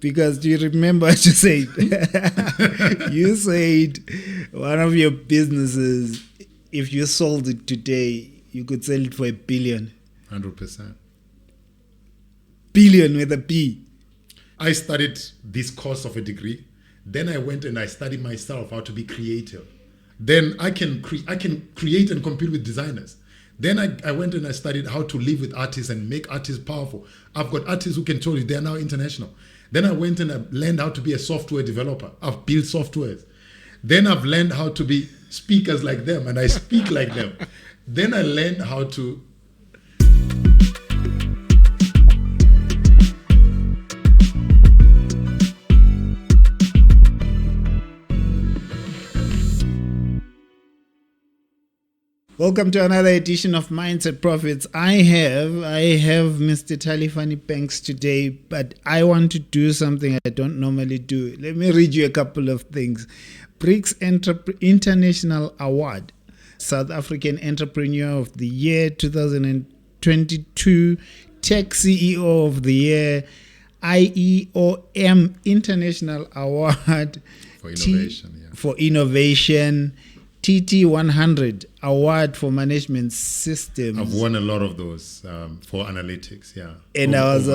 Because do you remember what you said? You said one of your businesses, if you sold it today, you could sell it for $1 billion. 100%. Billion with a B. I studied this course of a degree. Then I went and I studied myself how to be creative. Then I can create and compete with designers. Then I went and I studied how to live with artists and make artists powerful. I've got artists who can tell you they're now international. Then I went and I learned how to be a software developer. I've built softwares. Then I've learned how to be speakers like them, and I speak like them. Then I learned how to... Welcome to another edition of Mindset Profits. I have Mr. Talifhani Banks today, but I want to do something I don't normally do. Let me read you a couple of things. BRICS International Award, South African Entrepreneur of the Year 2022, Tech CEO of the Year, IEOM International Award for innovation. TT100 Award for Management Systems. I've won a lot of those for analytics, yeah. And I was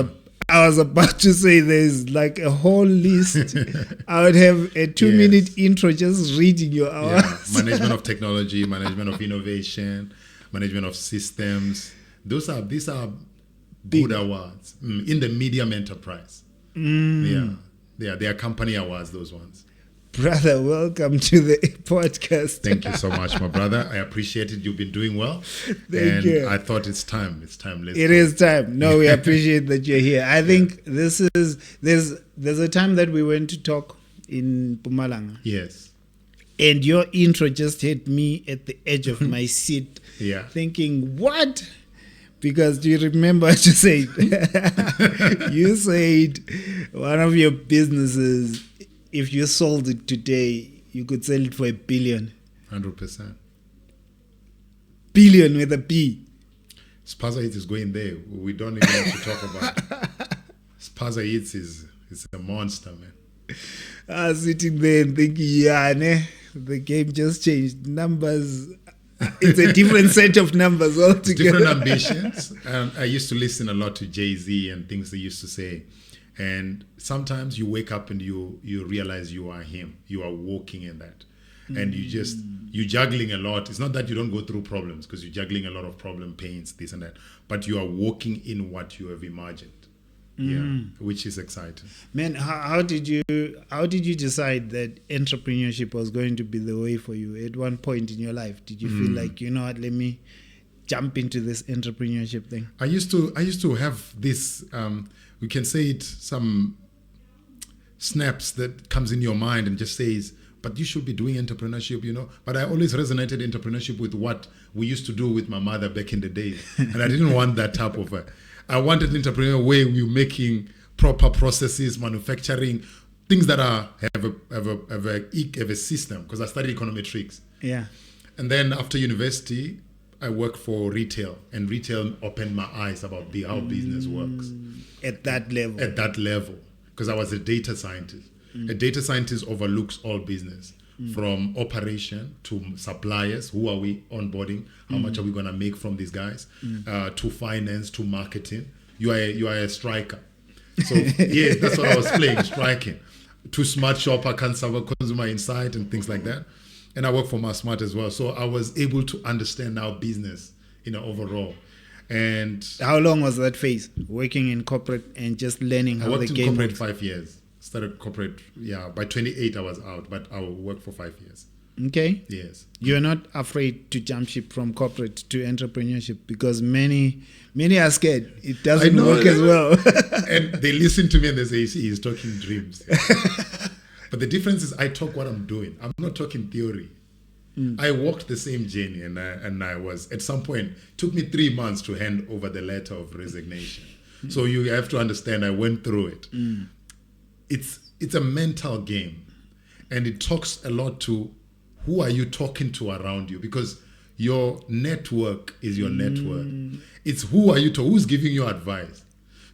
about to say there's like a whole list. I would have a 2-minute intro just reading your awards. Yeah. Management of technology, management of innovation, management of systems. These are good awards in the medium enterprise. Yeah, they are company awards, those ones. Brother, welcome to the podcast. Thank you so much, my brother. I appreciate it. You've been doing well. Thank you. I thought it's time. It's time. It is time. No, we appreciate that you're here. I think there's a time that we went to talk in Mpumalanga. Yes. And your intro just hit me at the edge of my seat. Yeah. Thinking, what? Because do you remember what you said? You said one of your businesses, if you sold it today, you could sell it for $1 billion. 100%. Billion with a B. Spaza Eats is going there. We don't even have to talk about it. Spaza Eats is a monster, man. I was sitting there and thinking, the game just changed. Numbers, it's a different set of numbers altogether. Different ambitions. I used to listen a lot to Jay-Z and things they used to say. And sometimes you wake up and you realize you are him. You are walking in that. And you're juggling a lot. It's not that you don't go through problems, because you're juggling a lot of problem, pains, this and that. But you are walking in what you have imagined. Yeah, which is exciting. Man, how did you decide that entrepreneurship was going to be the way for you? At one point in your life, did you feel like, you know what, let me jump into this entrepreneurship thing? I used to have this we can say it, some snaps that comes in your mind and just says, but you should be doing entrepreneurship, you know. But I always resonated entrepreneurship with what we used to do with my mother back in the day. And I didn't want that type of I wanted entrepreneur where we're making proper processes, manufacturing, things that have a system, because I studied econometrics. Yeah. And then after university, I worked for retail, and retail opened my eyes about how business works. At that level. Because I was a data scientist. A data scientist overlooks all business, from operation to suppliers. Who are we onboarding? How much are we going to make from these guys? To finance, to marketing. You are a striker. So yeah, that's what I was playing, striking. To smart shopper, consumer insight and things like that. And I work for Smart as well. So I was able to understand now business, overall. And how long was that phase, working in corporate and just learning how the game works? I worked in corporate 5 years. Started corporate, by 28 I was out, but I worked for 5 years. Okay. Yes. You're not afraid to jump ship from corporate to entrepreneurship, because many are scared. It doesn't work as well. And they listen to me and they say, see, he's talking dreams. But the difference is I talk what I'm doing. I'm not talking theory. I walked the same journey, and I was, at some point, it took me 3 months to hand over the letter of resignation. So you have to understand, I went through it. It's a mental game, and it talks a lot to who are you talking to around you, because your network is your network. It's who are you to, who's giving you advice.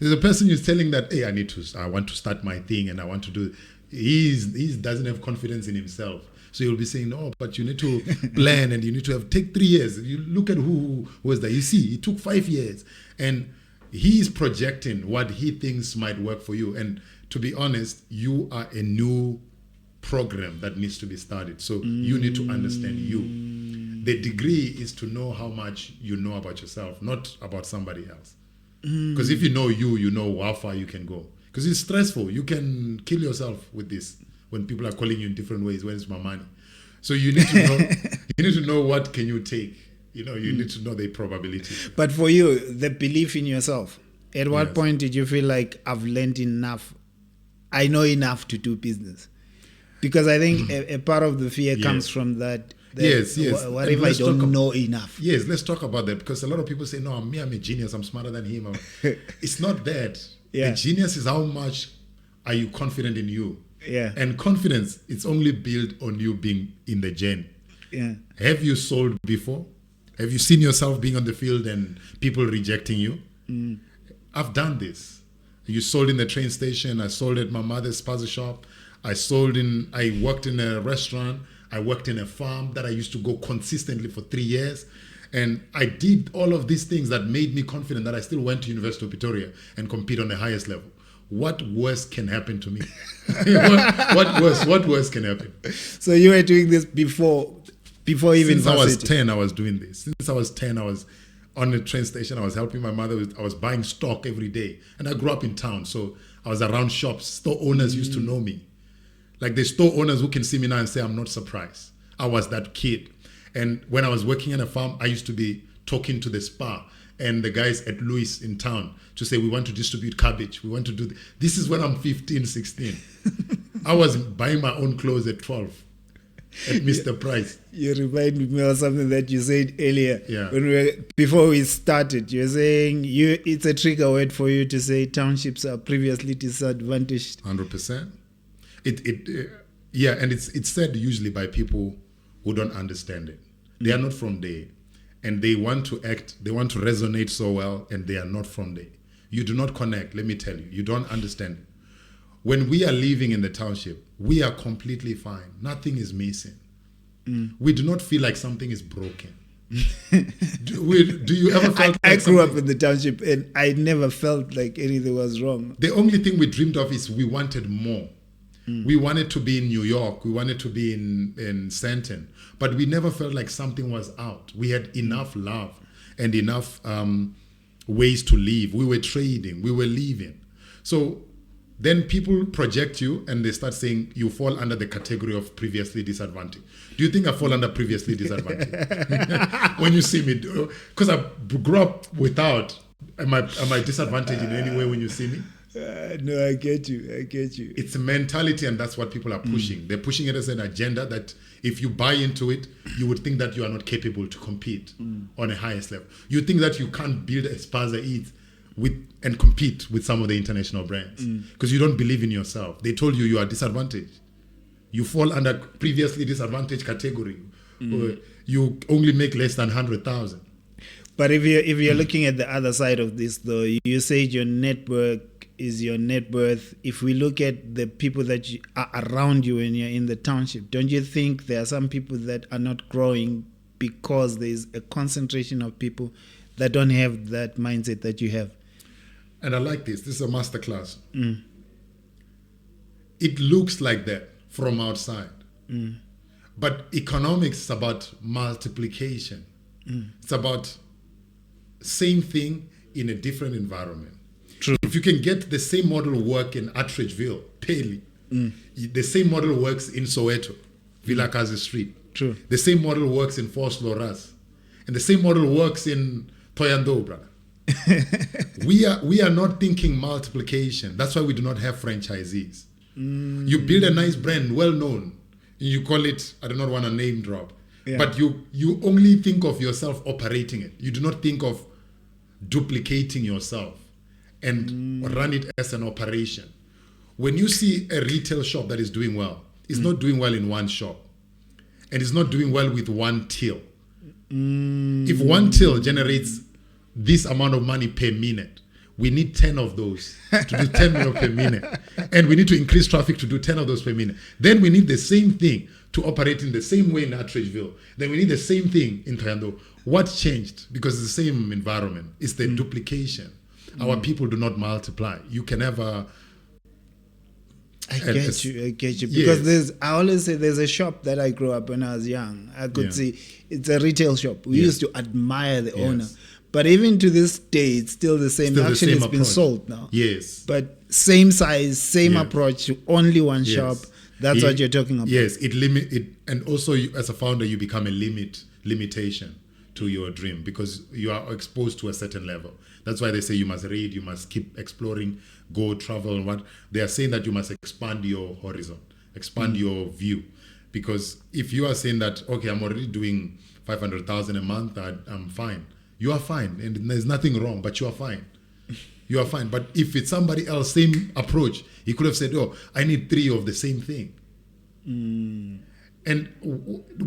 There's a person who's telling that, hey, I want to start my thing and I want to do. He doesn't have confidence in himself. So you'll be saying, no, but you need to plan and you need to take 3 years. You look at who was there. You see, it took 5 years. And he's projecting what he thinks might work for you. And to be honest, you are a new program that needs to be started. So you need to understand you. The degree is to know how much you know about yourself, not about somebody else. Because if you know you know how far you can go. Because it's stressful. You can kill yourself with this when people are calling you in different ways. When it's my money, so you need to know. You need to know what can you take. You need to know the probability. But for you, the belief in yourself. At what Yes. point did you feel like I've learned enough? I know enough to do business. Because I think a part of the fear comes from that. Yes. What And if I let's talk don't know enough? Yes, let's talk about that, because a lot of people say, no, I'm a genius. I'm smarter than him. It's not that. Yeah. The genius is how much are you confident in you. Yeah. And confidence, it's only built on you being in the gen. Yeah. Have you sold before? Have you seen yourself being on the field and people rejecting you? I've done this. You sold in the train station. I sold at my mother's puzzle shop. I worked in a restaurant. I worked in a farm that I used to go consistently for 3 years. And I did all of these things that made me confident that I still went to University of Pretoria and compete on the highest level. What worse can happen to me? What worse can happen? So you were doing this before even Since I was varsity? 10, I was doing this. Since I was 10, I was on the train station. I was helping my mother. I was buying stock every day. And I grew up in town, so I was around shops. Store owners used to know me. Like the store owners who can see me now and say, I'm not surprised. I was that kid. And when I was working in a farm, I used to be talking to the Spar and the guys at Louis in town to say, we want to distribute cabbage. We want to do this is when I'm 15, 16. I was buying my own clothes at 12 at Mr. Price. You reminded me of something that you said earlier. Yeah. Before we started, you were saying it's a trigger word for you to say townships are previously disadvantaged. 100%. And it's said usually by people who don't understand it. They are not from there, and they want to resonate so well, and they are not from there. You do not connect, let me tell you. You don't understand it. When we are living in the township, we are completely fine. Nothing is missing. We do not feel like something is broken. Do you ever felt I like grew up something- in the township and I never felt like anything was wrong. The only thing we dreamed of is we wanted more. We wanted to be in New York. We wanted to be in Stanton. But we never felt like something was out. We had enough love and enough ways to live. We were trading. We were living. So then people project you and they start saying you fall under the category of previously disadvantaged. Do you think I fall under previously disadvantaged? When you see me, because I grew up without, am I disadvantaged in any way when you see me? No, I get you. It's a mentality, and that's what people are pushing. They're pushing it as an agenda that if you buy into it, you would think that you are not capable to compete on a highest level. You think that you can't build a Spaza Eats and compete with some of the international brands because you don't believe in yourself. They told you are disadvantaged. You fall under previously disadvantaged category. You only make less than 100,000. But if you're looking at the other side of this, though, you said your network is your net worth. If we look at the people that are around you when you're in the township, don't you think there are some people that are not growing because there's a concentration of people that don't have that mindset that you have? And I like this. This is a masterclass. It looks like that from outside. But economics is about multiplication. It's about same thing in a different environment. True. If you can get the same model work in Attridgeville, Paley, the same model works in Soweto, Vilakazi Street. True. The same model works in Force Loras. And the same model works in Toyando, brother. We are not thinking multiplication. That's why we do not have franchisees. You build a nice brand, well known, and you call it, I do not want to name drop, but you only think of yourself operating it. You do not think of duplicating yourself and run it as an operation. When you see a retail shop that is doing well, it's not doing well in one shop, and it's not doing well with one till. If one till generates this amount of money per minute, we need 10 of those to do 10 million per minute. And we need to increase traffic to do 10 of those per minute. Then we need the same thing to operate in the same way in Attridgeville. Then we need the same thing in Toyando. What changed? Because it's the same environment. It's the duplication. Our people do not multiply. You can never... I get you. Because I always say there's a shop that I grew up when I was young. I could see it's a retail shop. We used to admire the owner. But even to this day, it's still the same. Actually, it's been sold now. Yes. But same size, same approach to only one shop. That's what you're talking about. Yes, and also you, as a founder, you become a limitation to your dream because you are exposed to a certain level. That's why they say you must read, you must keep exploring, go travel, and what they are saying that you must expand your horizon, expand your view, because if you are saying that okay, I'm already doing 500,000 a month, I'm fine. You are fine, and there's nothing wrong, but you are fine. You are fine. But if it's somebody else, same approach, he could have said, "Oh, I need 3 of the same thing," and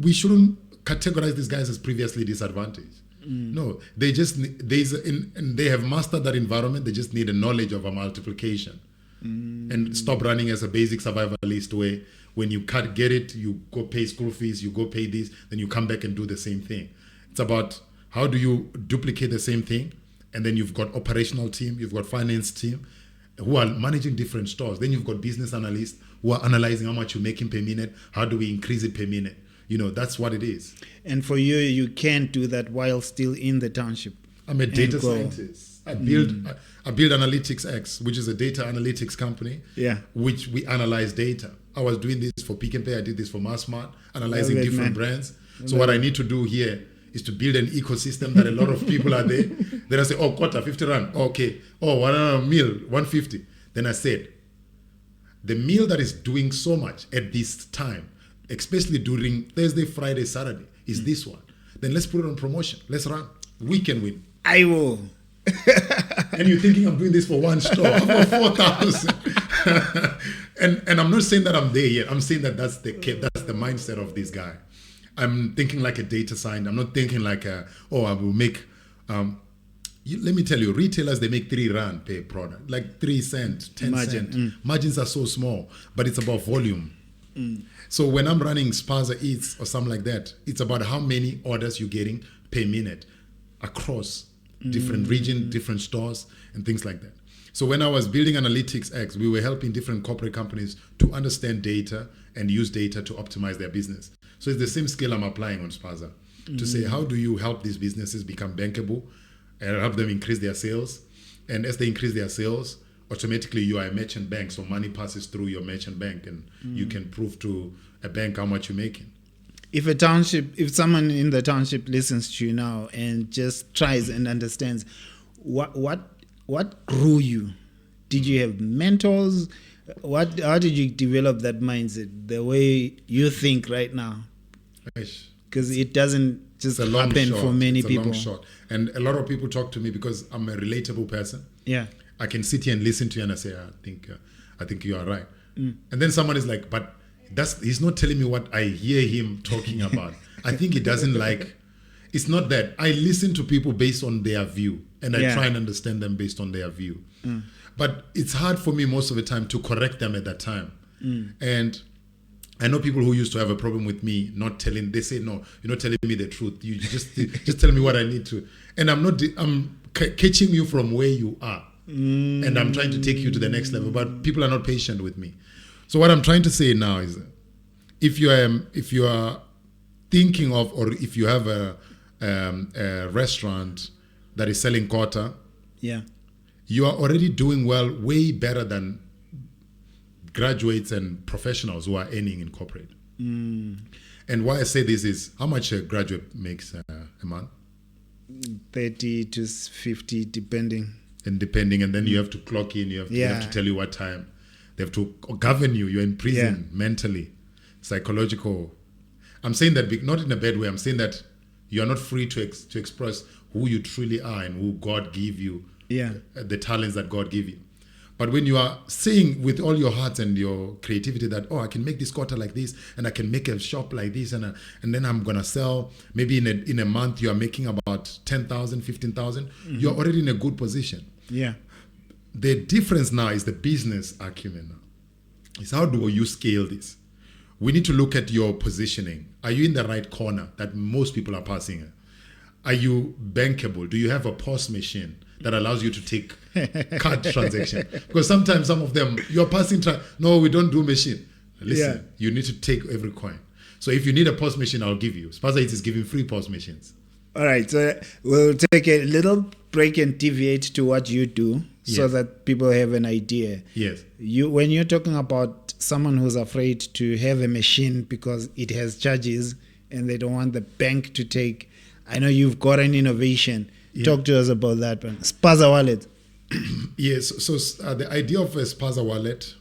we shouldn't categorize these guys as previously disadvantaged. No, they just and they have mastered that environment. They just need a knowledge of a multiplication and stop running as a basic survivalist way. When you can't get it, you go pay school fees, you go pay this, then you come back and do the same thing. It's about how do you duplicate the same thing, and then you've got operational team, you've got finance team who are managing different stores. Then you've got business analysts who are analyzing how much you're making per minute. How do we increase it per minute? You know, that's what it is. And for you, you can't do that while still in the township. I'm a data scientist. I build Analytics X, which is a data analytics company, which we analyze data. I was doing this for Pick and Pay. I did this for Massmart, analyzing different brands. So what I need to do here is to build an ecosystem that a lot of people are there. Then I say, oh, quarter, 50 rand. Okay. Oh, one meal, 150. Then I said, the meal that is doing so much at this time, especially during Thursday, Friday, Saturday, is this one. Then let's put it on promotion. Let's run. We can win. I will. And you're thinking I'm doing this for one store. I'm for 4,000. and I'm not saying that I'm there yet. I'm saying that that's the mindset of this guy. I'm thinking like a data scientist. I'm not thinking like I will make. Let me tell you, retailers, they make 3 rand per product, like 3 cents, 10 cents. Margins are so small, but it's about volume. So when I'm running Spaza Eats or something like that, it's about how many orders you're getting per minute across different regions, different stores, and things like that. So when I was building Analytics X, we were helping different corporate companies to understand data and use data to optimize their business. So it's the same skill I'm applying on Spaza to say, how do you help these businesses become bankable and help them increase their sales? And as they increase their sales, automatically you are a merchant bank, so money passes through your merchant bank, and you can prove to a bank how much you're making. If someone in the township listens to you now and just tries and understands, what grew you? Did you have mentors? How did you develop that mindset, the way you think right now? Because it doesn't just happen for many people. It's a long shot. And a lot of people talk to me because I'm a relatable person. Yeah. I can sit here and listen to you and I say, I think you are right. And then someone is like, but he's not telling me what I hear him talking about. I think he doesn't like. It's not that. I listen to people based on their view, and I try and understand them based on their view. But it's hard for me most of the time to correct them at that time. And I know people who used to have a problem with me not telling. They say, no, you're not telling me the truth. You just tell me what I need to. And I'm catching you from where you are. And I'm trying to take you to the next level. But people are not patient with me. So what I'm trying to say now is, if you are thinking of, or if you have a restaurant that is selling quarter, you are already doing well, way better than graduates and professionals who are earning in corporate. And why I say this is, how much a graduate makes a month? 30 to 50, depending. And then you have to clock in. You have to tell you what time. They have to govern you. You're in prison mentally, psychological. I'm saying that not in a bad way. I'm saying that you are not free to express who you truly are and who God gave you, the talents that God gave you. But when you are saying with all your heart and your creativity that, I can make this quarter like this, and I can make a shop like this, and then I'm going to sell, maybe in a month you are making about 10,000, 15,000, you're already in a good position. Yeah. the difference now is the business acumen now. Is how do you scale this? We need to look at your positioning. Are you in the right corner that most people are passing? Are you bankable? Do you have a POS machine that allows you to take card transaction? Because sometimes some of them, you're passing, no, we don't do machine. Listen, you need to take every coin. So if you need a POS machine, I'll give you. Spaza is giving free POS machines. All right, so we'll take a little break and deviate to what you do so that people have an idea. Yes. When you're talking about someone who's afraid to have a machine because it has charges and they don't want the bank to take, I know you've got an innovation. Yeah. Talk to us about that one. Spaza wallet. Yes. So the idea of a Spaza wallet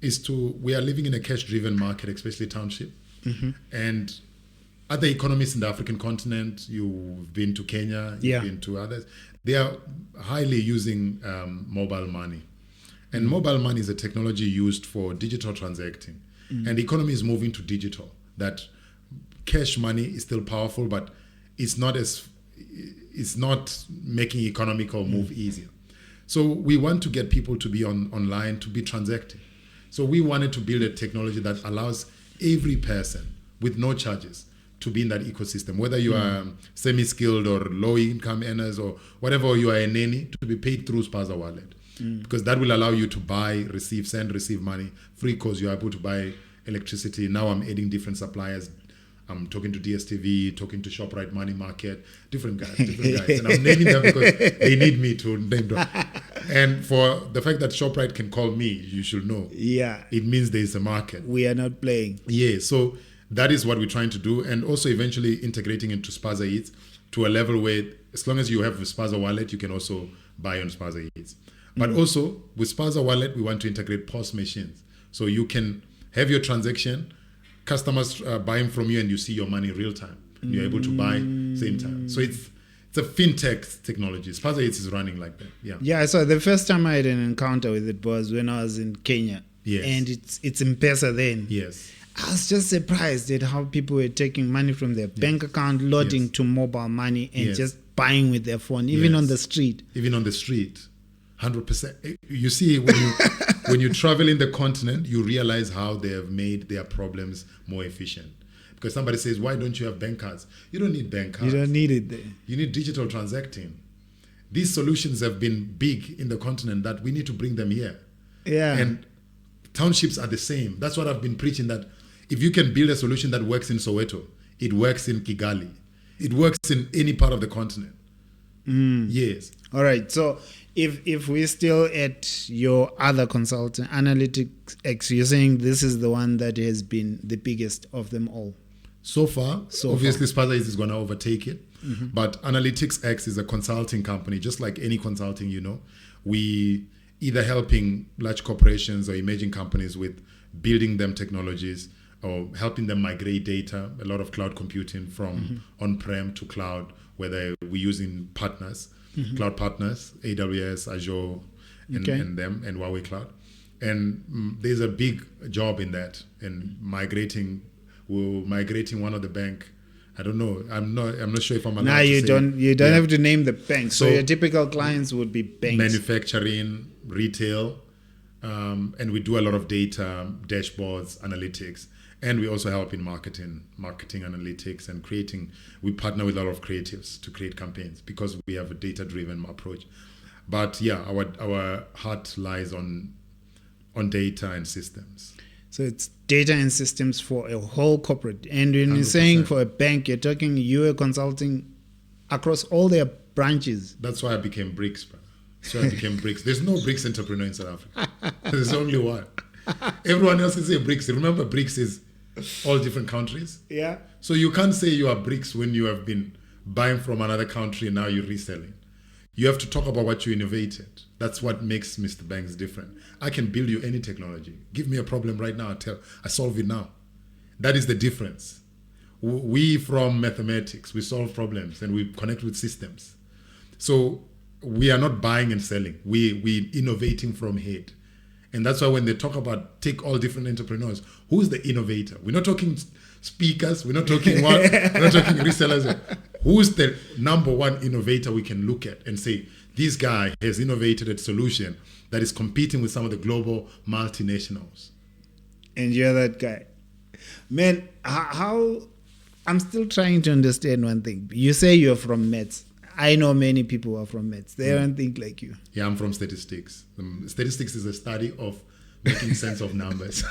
is we are living in a cash-driven market, especially township. Mm-hmm. And other economies in the African continent, you've been to Kenya, you've been to others, they are highly using mobile money. And mobile money is a technology used for digital transacting. And the economy is moving to digital. That cash money is still powerful, but it's not making economical move easier. So we want to get people to be online, to be transacting. So we wanted to build a technology that allows every person with no charges to be in that ecosystem, whether you are semi-skilled or low-income earners or whatever you are a nanny, to be paid through Spaza wallet. Because that will allow you to buy, receive money free because you're able to buy electricity. Now I'm adding different suppliers. I'm talking to DSTV, talking to ShopRite Money Market, different guys. And I'm naming them because they need me to name them. And for the fact that ShopRite can call me, you should know. Yeah. It means there's a market. We are not playing. Yeah, so that is what we're trying to do. And also eventually integrating into Spaza Eats to a level where as long as you have a Spaza wallet, you can also buy on Spaza Eats. But also with Spaza wallet, we want to integrate POS machines. So you can have your transaction, customers buying from you and you see your money real time. You're able to buy same time. So it's a fintech technology. Spaza Eats is running like that. Yeah. Yeah. So the first time I had an encounter with it was when I was in Kenya. Yes. And it's M-Pesa then. Yes. I was just surprised at how people were taking money from their bank account, loading to mobile money and just buying with their phone, even on the street. Even on the street. 100%. You see, when you travel in the continent, you realize how they have made their problems more efficient. Because somebody says, why don't you have bank cards? You don't need bank cards. You don't need it there. You need digital transacting. These solutions have been big in the continent that we need to bring them here. Yeah. And townships are the same. That's what I've been preaching, that if you can build a solution that works in Soweto, it works in Kigali. It works in any part of the continent. Yes. All right. So if we're still at your other consultant, Analytics X, you're saying this is the one that has been the biggest of them all? So far, obviously Spaza is going to overtake it. But Analytics X is a consulting company, just like any consulting, we either helping large corporations or emerging companies with building them technologies or helping them migrate data, a lot of cloud computing from on-prem to cloud, whether we're using partners, cloud partners, AWS, Azure, and them, and Huawei Cloud. And there's a big job in that, and migrating one of the bank. I don't know. I'm not sure if I'm allowed to say. You don't have to name the bank. So your typical clients would be banks. Manufacturing, retail, and we do a lot of data, dashboards, analytics. And we also help in marketing analytics and creating. We partner with a lot of creatives to create campaigns because we have a data-driven approach. But yeah, our heart lies on data and systems. So it's data and systems for a whole corporate. And when 100%. you're saying for a bank, you're consulting across all their branches. That's why I became BRICS. There's no BRICS entrepreneur in South Africa. There's only one. Everyone else is a BRICS. Remember, BRICS is all different countries. Yeah. So you can't say you are BRICS when you have been buying from another country and now you're reselling. You have to talk about what you innovated. That's what makes Mr. Banks different. I can build you any technology. Give me a problem right now. I solve it now. That is the difference. We from mathematics, we solve problems and we connect with systems. So we are not buying and selling. We innovating from head. And that's why when they talk about take all different entrepreneurs, who's the innovator? We're not talking speakers. We're not talking we're not talking resellers. Who's the number one innovator we can look at and say, this guy has innovated a solution that is competing with some of the global multinationals? And you're that guy. Man, how I'm still trying to understand one thing. You say you're from Mets. I know many people who are from Mets. They don't think like you. Yeah, I'm from statistics. Statistics is a study of making sense of numbers.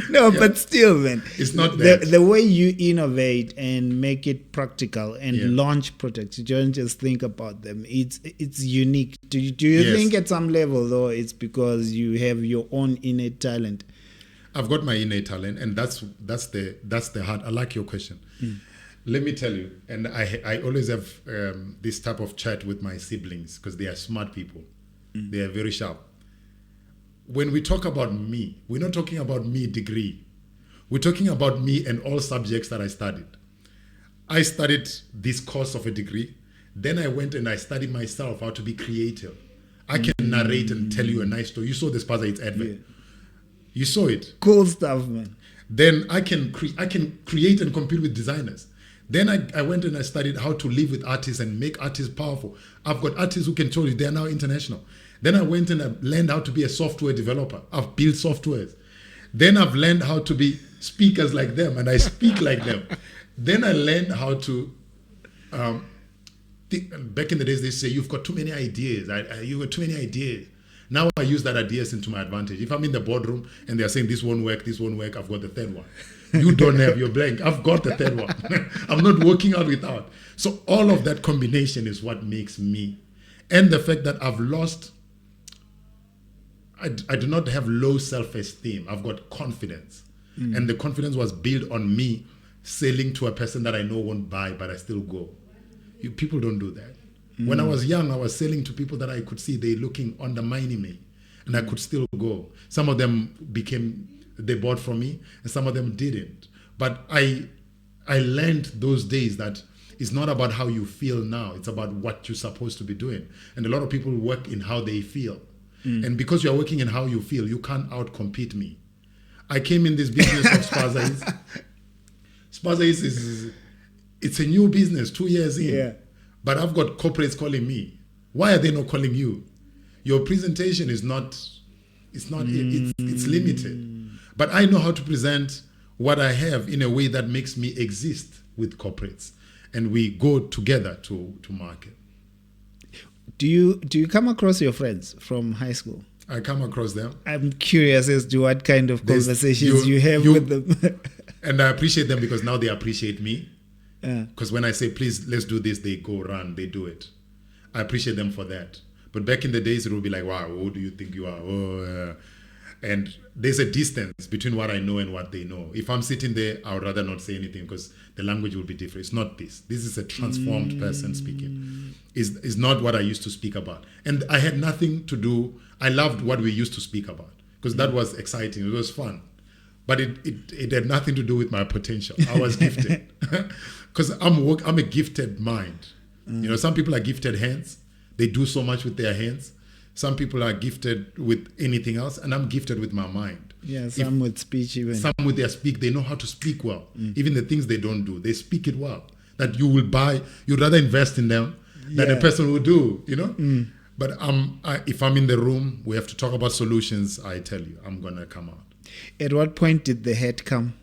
No, but still, man. It's not that. The way you innovate and make it practical and launch products, you don't just think about them. It's unique. Do you think at some level, though, it's because you have your own innate talent? I've got my innate talent, and that's the heart. I like your question. Let me tell you, and I always have this type of chat with my siblings because they are smart people. They are very sharp. When we talk about me, we're not talking about me degree. We're talking about me and all subjects that I studied. I studied this course of a degree. Then I went and I studied myself how to be creative. I can narrate and tell you a nice story. You saw the Spaza It's advert. Yeah. You saw it. Cool stuff, man. Then I can create and compete with designers. Then I went and I studied how to live with artists and make artists powerful. I've got artists who can tell you they are now international. Then I went and I learned how to be a software developer. I've built softwares. Then I've learned how to be speakers like them, and I speak like them. Then I learned how to, back in the days, they say, you've got too many ideas. You've got too many ideas. Now I use that ideas into my advantage. If I'm in the boardroom and they're saying this won't work, I've got the third one. You don't have your blank. I've got the third one. I'm not working out without. So all of that combination is what makes me. And the fact that I've lost, I do not have low self-esteem. I've got confidence. And the confidence was built on me selling to a person that I know won't buy, but I still go. People don't do that. When I was young, I was selling to people that I could see they looking undermining me, and I could still go. Some of them they bought from me, and some of them didn't. But I learned those days that it's not about how you feel now. It's about what you're supposed to be doing. And a lot of people work in how they feel. And because you're working in how you feel, you can't outcompete me. I came in this business of Spaza It's. Spaza is it's a new business, 2 years in. Yeah. But I've got corporates calling me. Why are they not calling you? Your presentation is not, it's limited. But I know how to present what I have in a way that makes me exist with corporates. And we go together to market. Do you come across your friends from high school? I come across them. I'm curious as to what kind of conversations you have with them. And I appreciate them because now they appreciate me. Yeah. Because when I say, please, let's do this, they go run, they do it. I appreciate them for that. But back in the days, it would be like, wow, who do you think you are? Oh, and there's a distance between what I know and what they know. If I'm sitting there, I would rather not say anything because the language will be different. It's not this. This is a transformed person speaking. It's not what I used to speak about. And I had nothing to do. I loved what we used to speak about because that was exciting. It was fun. But it had nothing to do with my potential. I was gifted. Because I'm a gifted mind. You know, some people are gifted hands. They do so much with their hands. Some people are gifted with anything else, and I'm gifted with my mind. Yeah, some with speech even. Some with their speak, they know how to speak well. Even the things they don't do, they speak it well. That you will buy, you'd rather invest in them than a person will do, you know? But if I'm in the room, we have to talk about solutions, I tell you, I'm going to come out. At what point did the head come?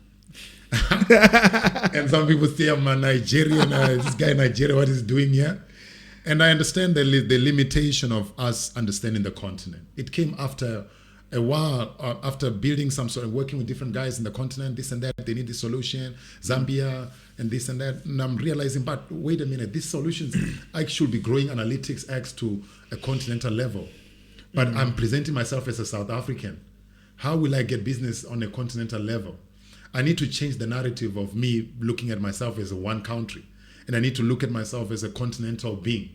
And some people say I'm a Nigerian, this guy in Nigeria, what he's doing here. And I understand the limitation of us understanding the continent. It came after a while, after building some sort of working with different guys in the continent, this and that, they need this solution, Zambia, and this and that. And I'm realizing, but wait a minute, these solutions, I should be growing Analytics X to a continental level. But I'm presenting myself as a South African. How will I get business on a continental level? I need to change the narrative of me looking at myself as a one country. And I need to look at myself as a continental being.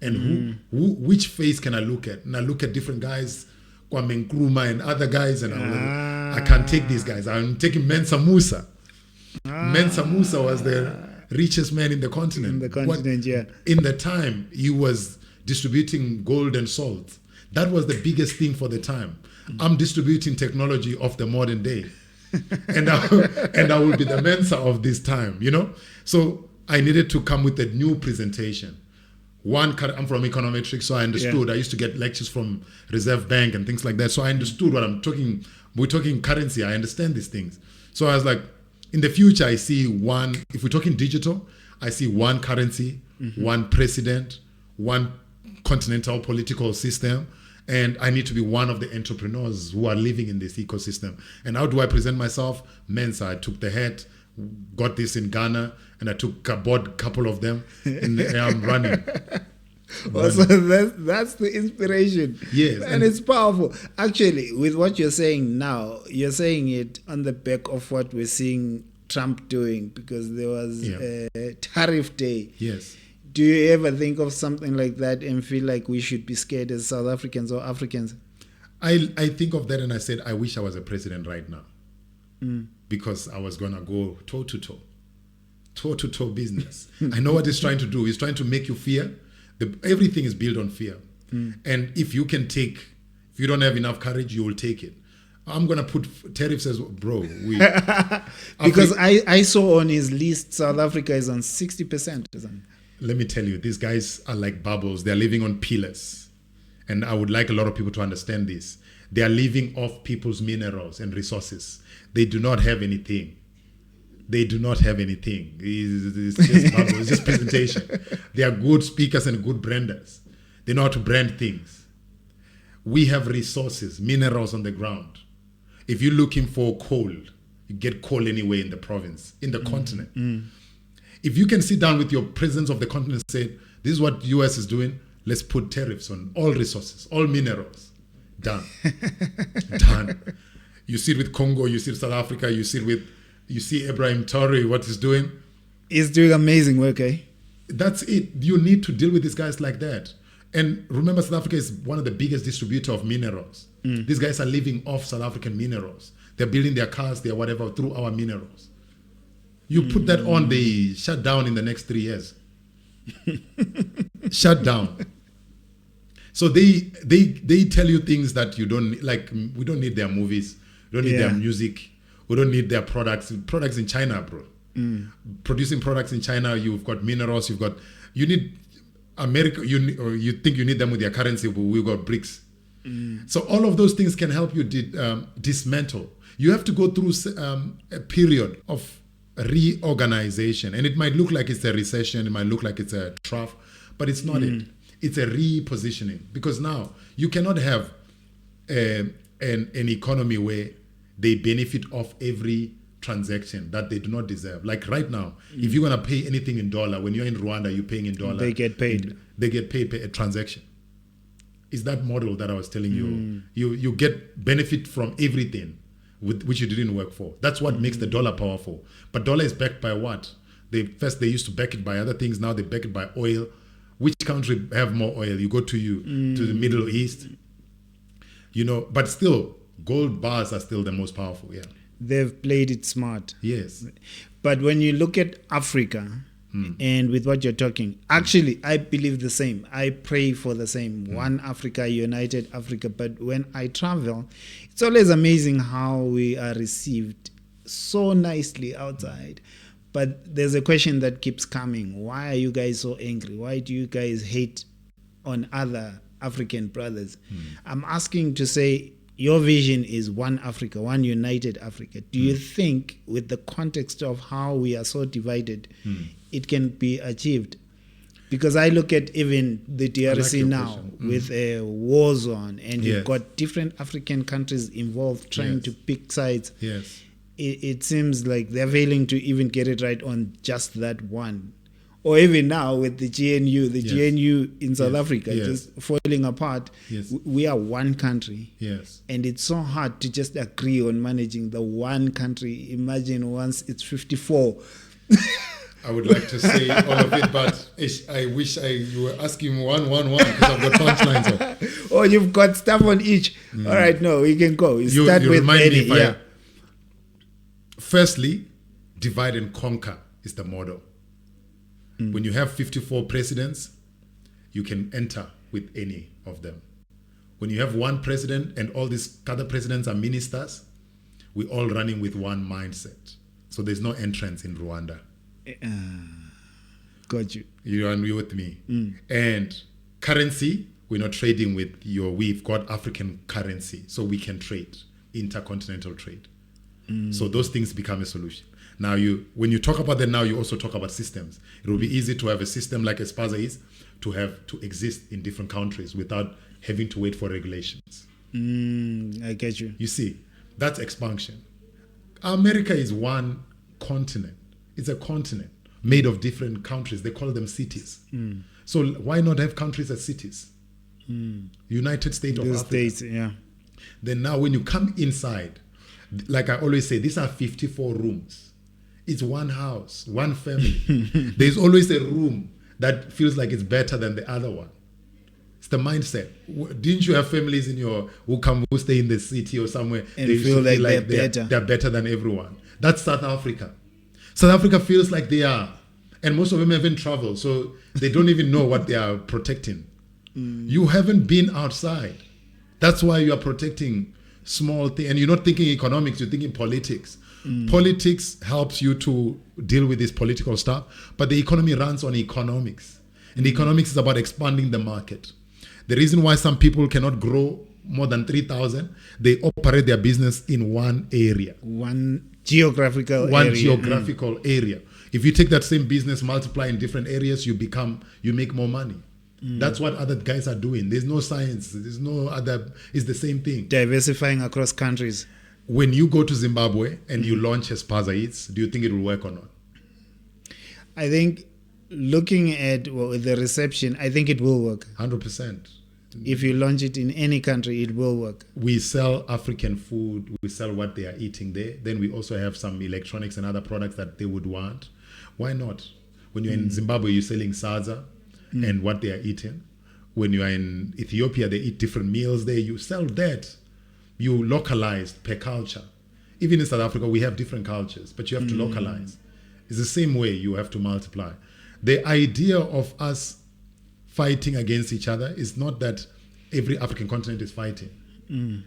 And which face can I look at? And I look at different guys, Kwame Nkrumah and other guys, and I can't take these guys. I'm taking Mensa Musa. Mensa Musa was the richest man in the continent. In the continent, In the time, he was distributing gold and salt. That was the biggest thing for the time. I'm distributing technology of the modern day. and I will be the Mensa of this time, you know? So I needed to come with a new presentation. I'm from econometrics, so I understood. Yeah. I used to get lectures from Reserve Bank and things like that. So I understood what I'm talking. We're talking currency. I understand these things. So I was like, in the future, I see one, if we're talking digital, I see one currency, one president, one continental political system, and I need to be one of the entrepreneurs who are living in this ecosystem. And how do I present myself? Mensa. I took the hat, got this in Ghana, and I bought a couple of them, and I'm running. Also, that's the inspiration. Yes. And it's powerful. Actually, with what you're saying now, you're saying it on the back of what we're seeing Trump doing, because there was a tariff day. Yes. Do you ever think of something like that and feel like we should be scared as South Africans or Africans? I think of that and I said, I wish I was a president right now. Because I was going to go toe-to-toe business. I know what he's trying to do. He's trying to make you fear. Everything is built on fear. And if you don't have enough courage, you will take it. I'm going to put tariffs as, bro. Because I saw on his list, South Africa is on 60%. Let me tell you, these guys are like bubbles. They're living on pillars. And I would like a lot of people to understand this. They are living off people's minerals and resources. They do not have anything. It's just bubbles. It's just presentation. They are good speakers and good branders. They know how to brand things. We have resources, minerals on the ground. If you're looking for coal, you get coal anywhere in the province, in the continent. If you can sit down with your presidents of the continent and say, this is what US is doing, let's put tariffs on all resources, all minerals. Done. Done. You see it with Congo, you see it with South Africa, you see Ibrahim Traore, what he's doing. He's doing amazing work, eh? That's it. You need to deal with these guys like that. And remember, South Africa is one of the biggest distributor of minerals. These guys are living off South African minerals. They're building their cars, their whatever, through our minerals. You put that on, they shut down in the next 3 years. Shut down. So they tell you things that you don't need. Like, we don't need their movies. We don't need their music. We don't need their products. Products in China, bro. Producing products in China, you've got minerals. You need America. You think you need them with their currency, but we've got BRICS. So all of those things can help you dismantle. You have to go through a period of reorganization, and it might look like it's a recession, it might look like it's a trough, but it's not it. It's a repositioning, because now you cannot have an economy where they benefit off every transaction that they do not deserve. Like right now, if you're going to pay anything in dollar, when you're in Rwanda, you're paying in dollar. They get paid. They get paid per transaction. It's that model that I was telling you. You get benefit from everything which you didn't work for. That's what makes the dollar powerful. But dollar is backed by what? They used to back it by other things. Now they back it by oil. Which country have more oil? You go to the Middle East. You know, but still, gold bars are still the most powerful. Yeah, they've played it smart. Yes, but when you look at Africa, and with what you're talking, actually, I believe the same. I pray for the same. One Africa, united Africa. But when I travel, it's always amazing how we are received so nicely outside. But there's a question that keeps coming. Why are you guys so angry? Why do you guys hate on other African brothers? I'm asking to say, your vision is one Africa, one united Africa. Do you think, with the context of how we are so divided, it can be achieved? Because I look at even the DRC now with a war zone, and you've got different African countries involved trying to pick sides. Yes. It seems like they're failing to even get it right on just that one. Or even now with the GNU, GNU in South Africa just falling apart. Yes. We are one country. Yes. And it's so hard to just agree on managing the one country. Imagine once it's 54. I would like to say all of it, but I wish you were asking one, because I've got punchlines. Oh, you've got stuff on each. All right, no, we can go. You start with Eddie. Firstly, divide and conquer is the model. When you have 54 presidents, you can enter with any of them. When you have one president and all these other presidents are ministers, we're all running with one mindset. So there's no entrance in Rwanda. Got you. You're with me. And currency, we're not trading with we've got African currency, so we can trade, intercontinental trade. So those things become a solution. Now, when you talk about that now, you also talk about systems. It will be easy to have a system like Espaza is, to exist in different countries without having to wait for regulations. I get you. You see, that's expansion. America is one continent. It's a continent made of different countries. They call them cities. So why not have countries as cities? United States of Africa. States, yeah. Then now when you come inside, like I always say, these are 54 rooms. It's one house, one family. There's always a room that feels like it's better than the other one. It's the mindset. Didn't you have families who stay in the city or somewhere and they feel like they're better than everyone? That's South Africa. South Africa feels like they are, and most of them haven't traveled, so they don't even know what they are protecting. You haven't been outside. That's why you are protecting small things, and you're not thinking economics, you're thinking politics. Politics helps you to deal with this political stuff, but the economy runs on economics, and economics is about expanding the market. The reason why some people cannot grow more than 3,000, they operate their business in one area. One geographical area. If you take that same business, multiply in different areas, you make more money. That's what other guys are doing. There's no science. There's no other. It's the same thing. Diversifying across countries. When you go to Zimbabwe and you launch Espaza Eats, do you think it will work or not? I think looking at the reception, I think it will work. 100%. If you launch it in any country, it will work. We sell African food. We sell what they are eating there. Then we also have some electronics and other products that they would want. Why not? When you're in Zimbabwe, you're selling Saza and what they are eating. When you are in Ethiopia, they eat different meals there. You sell that. You localize per culture. Even in South Africa, we have different cultures, but you have to localize. It's the same way you have to multiply. The idea of us fighting against each other is not that every African continent is fighting.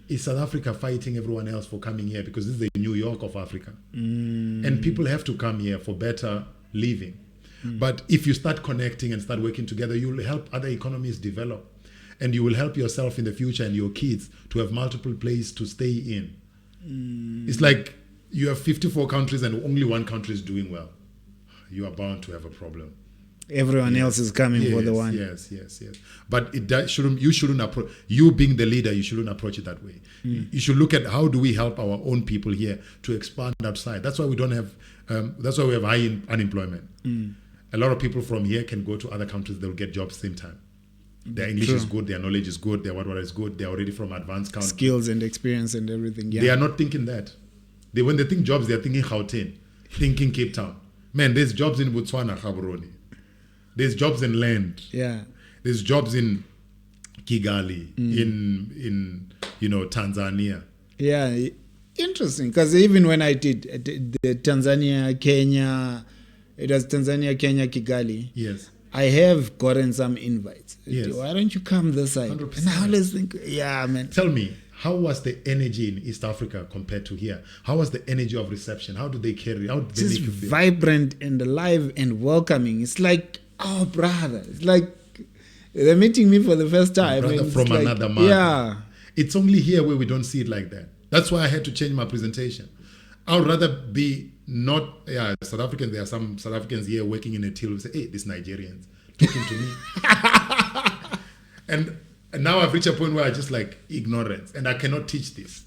It's South Africa fighting everyone else for coming here, because this is the New York of Africa. And people have to come here for better living. But if you start connecting and start working together, you'll help other economies develop. And you will help yourself in the future and your kids to have multiple places to stay in. It's like you have 54 countries and only one country is doing well. You are bound to have a problem. Everyone else is coming for the one. Yes. But you being the leader, you shouldn't approach it that way. You should look at how do we help our own people here to expand outside. That's why we don't have, that's why we have high unemployment. A lot of people from here can go to other countries, they'll get jobs same time. Their English is good, their knowledge is good, their what is good, they're already from advanced countries. Skills and experience and everything. Yeah. They are not thinking that. When they think jobs, they're thinking Gauteng, thinking Cape Town. Man, there's jobs in Botswana, Gaborone. There's jobs in land. Yeah. There's jobs in Kigali, in Tanzania. Yeah, interesting. Because even when I did the Tanzania, Kenya, it was Tanzania, Kenya, Kigali. Yes. I have gotten some invites. Yes. Why don't you come this side? 100%. And I always think, yeah, man. Tell me, how was the energy in East Africa compared to here? How was the energy of reception? How do they carry? How do they Just make you feel? vibrant and alive and welcoming. It's like, oh, brother. It's like they're meeting me for the first time. Brother and from like, another mother. Yeah. It's only here where we don't see it like that. That's why I had to change my presentation. I would rather be South Africans. There are some South Africans here working in a till who say, hey, these Nigerians talking to me. and now I've reached a point where I just like ignorance, and I cannot teach this.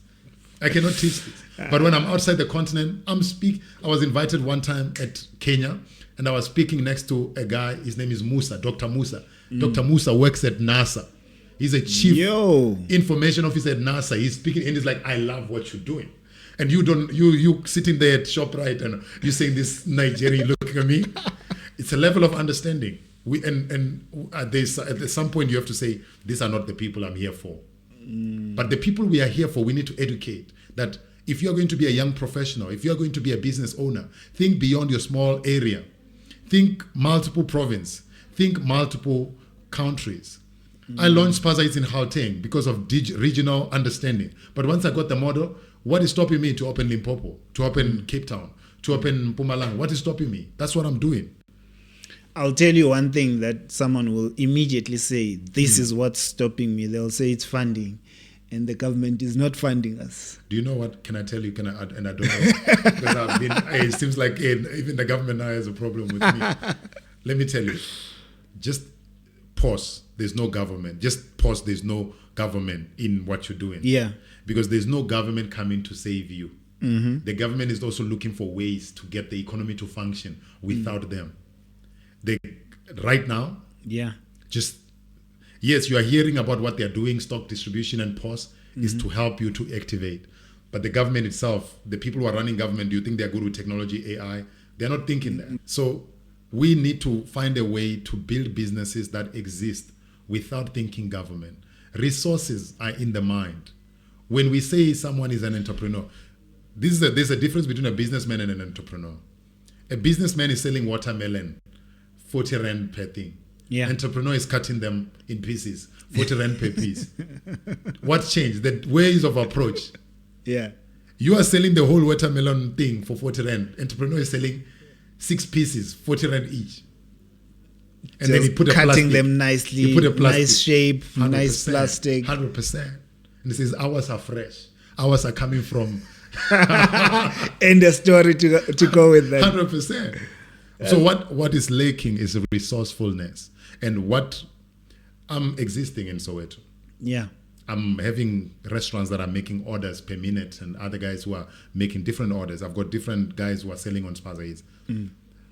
But when I'm outside the continent, I was invited one time at Kenya, and I was speaking next to a guy. His name is Musa, Dr. Musa. Dr. Musa works at NASA. He's a chief information officer at NASA. He's speaking, and he's like, I love what you're doing. And you sitting there at ShopRite and you saying this Nigerian looking at me. It's a level of understanding. At some point you have to say, these are not the people I'm here for. But the people we are here for, we need to educate that if you're going to be a young professional, if you're going to be a business owner, think beyond your small area. Think multiple province. Think multiple countries. I launched Spaza Eats in Gauteng because of regional understanding. But once I got the model, what is stopping me to open Limpopo, to open Cape Town, to open Mpumalanga? What is stopping me? That's what I'm doing. I'll tell you one thing that someone will immediately say, this is what's stopping me. They'll say it's funding, and the government is not funding us. Do you know what? Can I tell you? Can I add? And I don't know. Because it seems like even the government now has a problem with me. Let me tell you. Just pause. There's no government. Just pause. There's no government in what you're doing. Yeah. Because there's no government coming to save you. Mm-hmm. The government is also looking for ways to get the economy to function without them. Right now, yes, you are hearing about what they're doing, stock distribution and pause is to help you to activate. But the government itself, the people who are running government, do you think they're good with technology, AI? They're not thinking that. So we need to find a way to build businesses that exist without thinking government. Resources are in the mind. When we say someone is an entrepreneur, there's a difference between a businessman and an entrepreneur. A businessman is selling watermelon, 40 rand per thing. Yeah. Entrepreneur is cutting them in pieces, 40 rand per piece. What changed? The ways of approach. Yeah. You are selling the whole watermelon thing for 40 rand. Entrepreneur is selling 6 pieces, 40 rand each. And then he put a cutting plastic. them nicely, He put a plastic. nice shape, nice plastic. 100%. And he says, ours are fresh. Ours are coming from... End the story to go with that. 100%. So what is lacking is resourcefulness. And what I'm existing in Soweto. Yeah. I'm having restaurants that are making orders per minute and other guys who are making different orders. I've got different guys who are selling on Spaza Eats.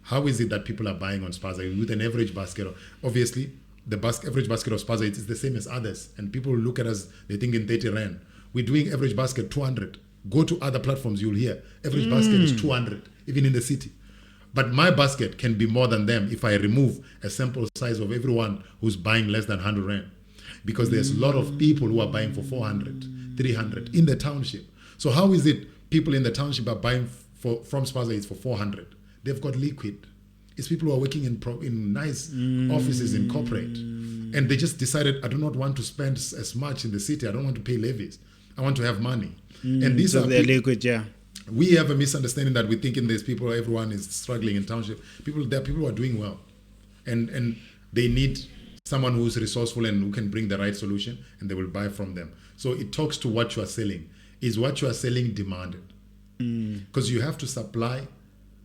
How is it that people are buying on Spaza Eats with an average basket? Obviously, the average basket of Spaza Eats is the same as others. And people look at us, they think in 30 rand. We're doing average basket 200. Go to other platforms, you'll hear average basket is 200, even in the city. But my basket can be more than them if I remove a sample size of everyone who's buying less than 100 rand. Because there's a lot of people who are buying for 400, 300 in the township. So how is it people in the township are buying from Spaza Eats for 400? They've got liquid. It's people who are working in nice offices in corporate. And they just decided, I do not want to spend as much in the city. I don't want to pay levies. I want to have money. And these So are they're liquid, yeah. We have a misunderstanding that we think in these people, everyone is struggling in township. There are people who are doing well. And they need someone who's resourceful and who can bring the right solution, and they will buy from them. So it talks to what you are selling. Is what you are selling demanded? Because you have to supply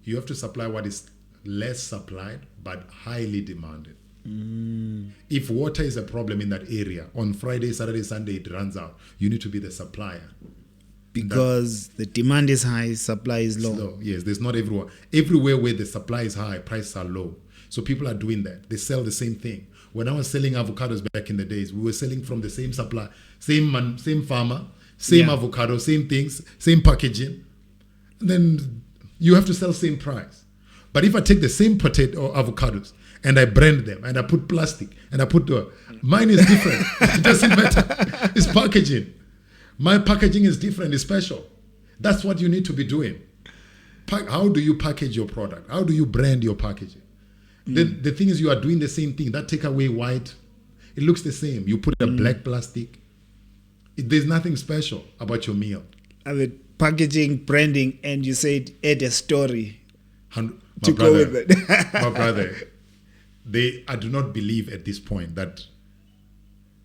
what is less supplied but highly demanded. If water is a problem in that area, on Friday, Saturday, Sunday, it runs out. You need to be the supplier. Because the demand is high, supply is low. Yes, there's not everywhere. Everywhere where the supply is high, prices are low. So people are doing that. They sell the same thing. When I was selling avocados back in the days, we were selling from the same supplier, same farmer, same avocado, same things, same packaging. And then you have to sell same price. But if I take the same potato or avocados and I brand them and I put plastic and I put mine is different. It doesn't matter. It's packaging. My packaging is different. It's special. That's what you need to be doing. How do you package your product? How do you brand your packaging? The thing is, you are doing the same thing. That takeaway white, it looks the same. You put a black plastic. There's nothing special about your meal. I mean, packaging, branding, and you said add a story Go with it. My brother, I do not believe at this point that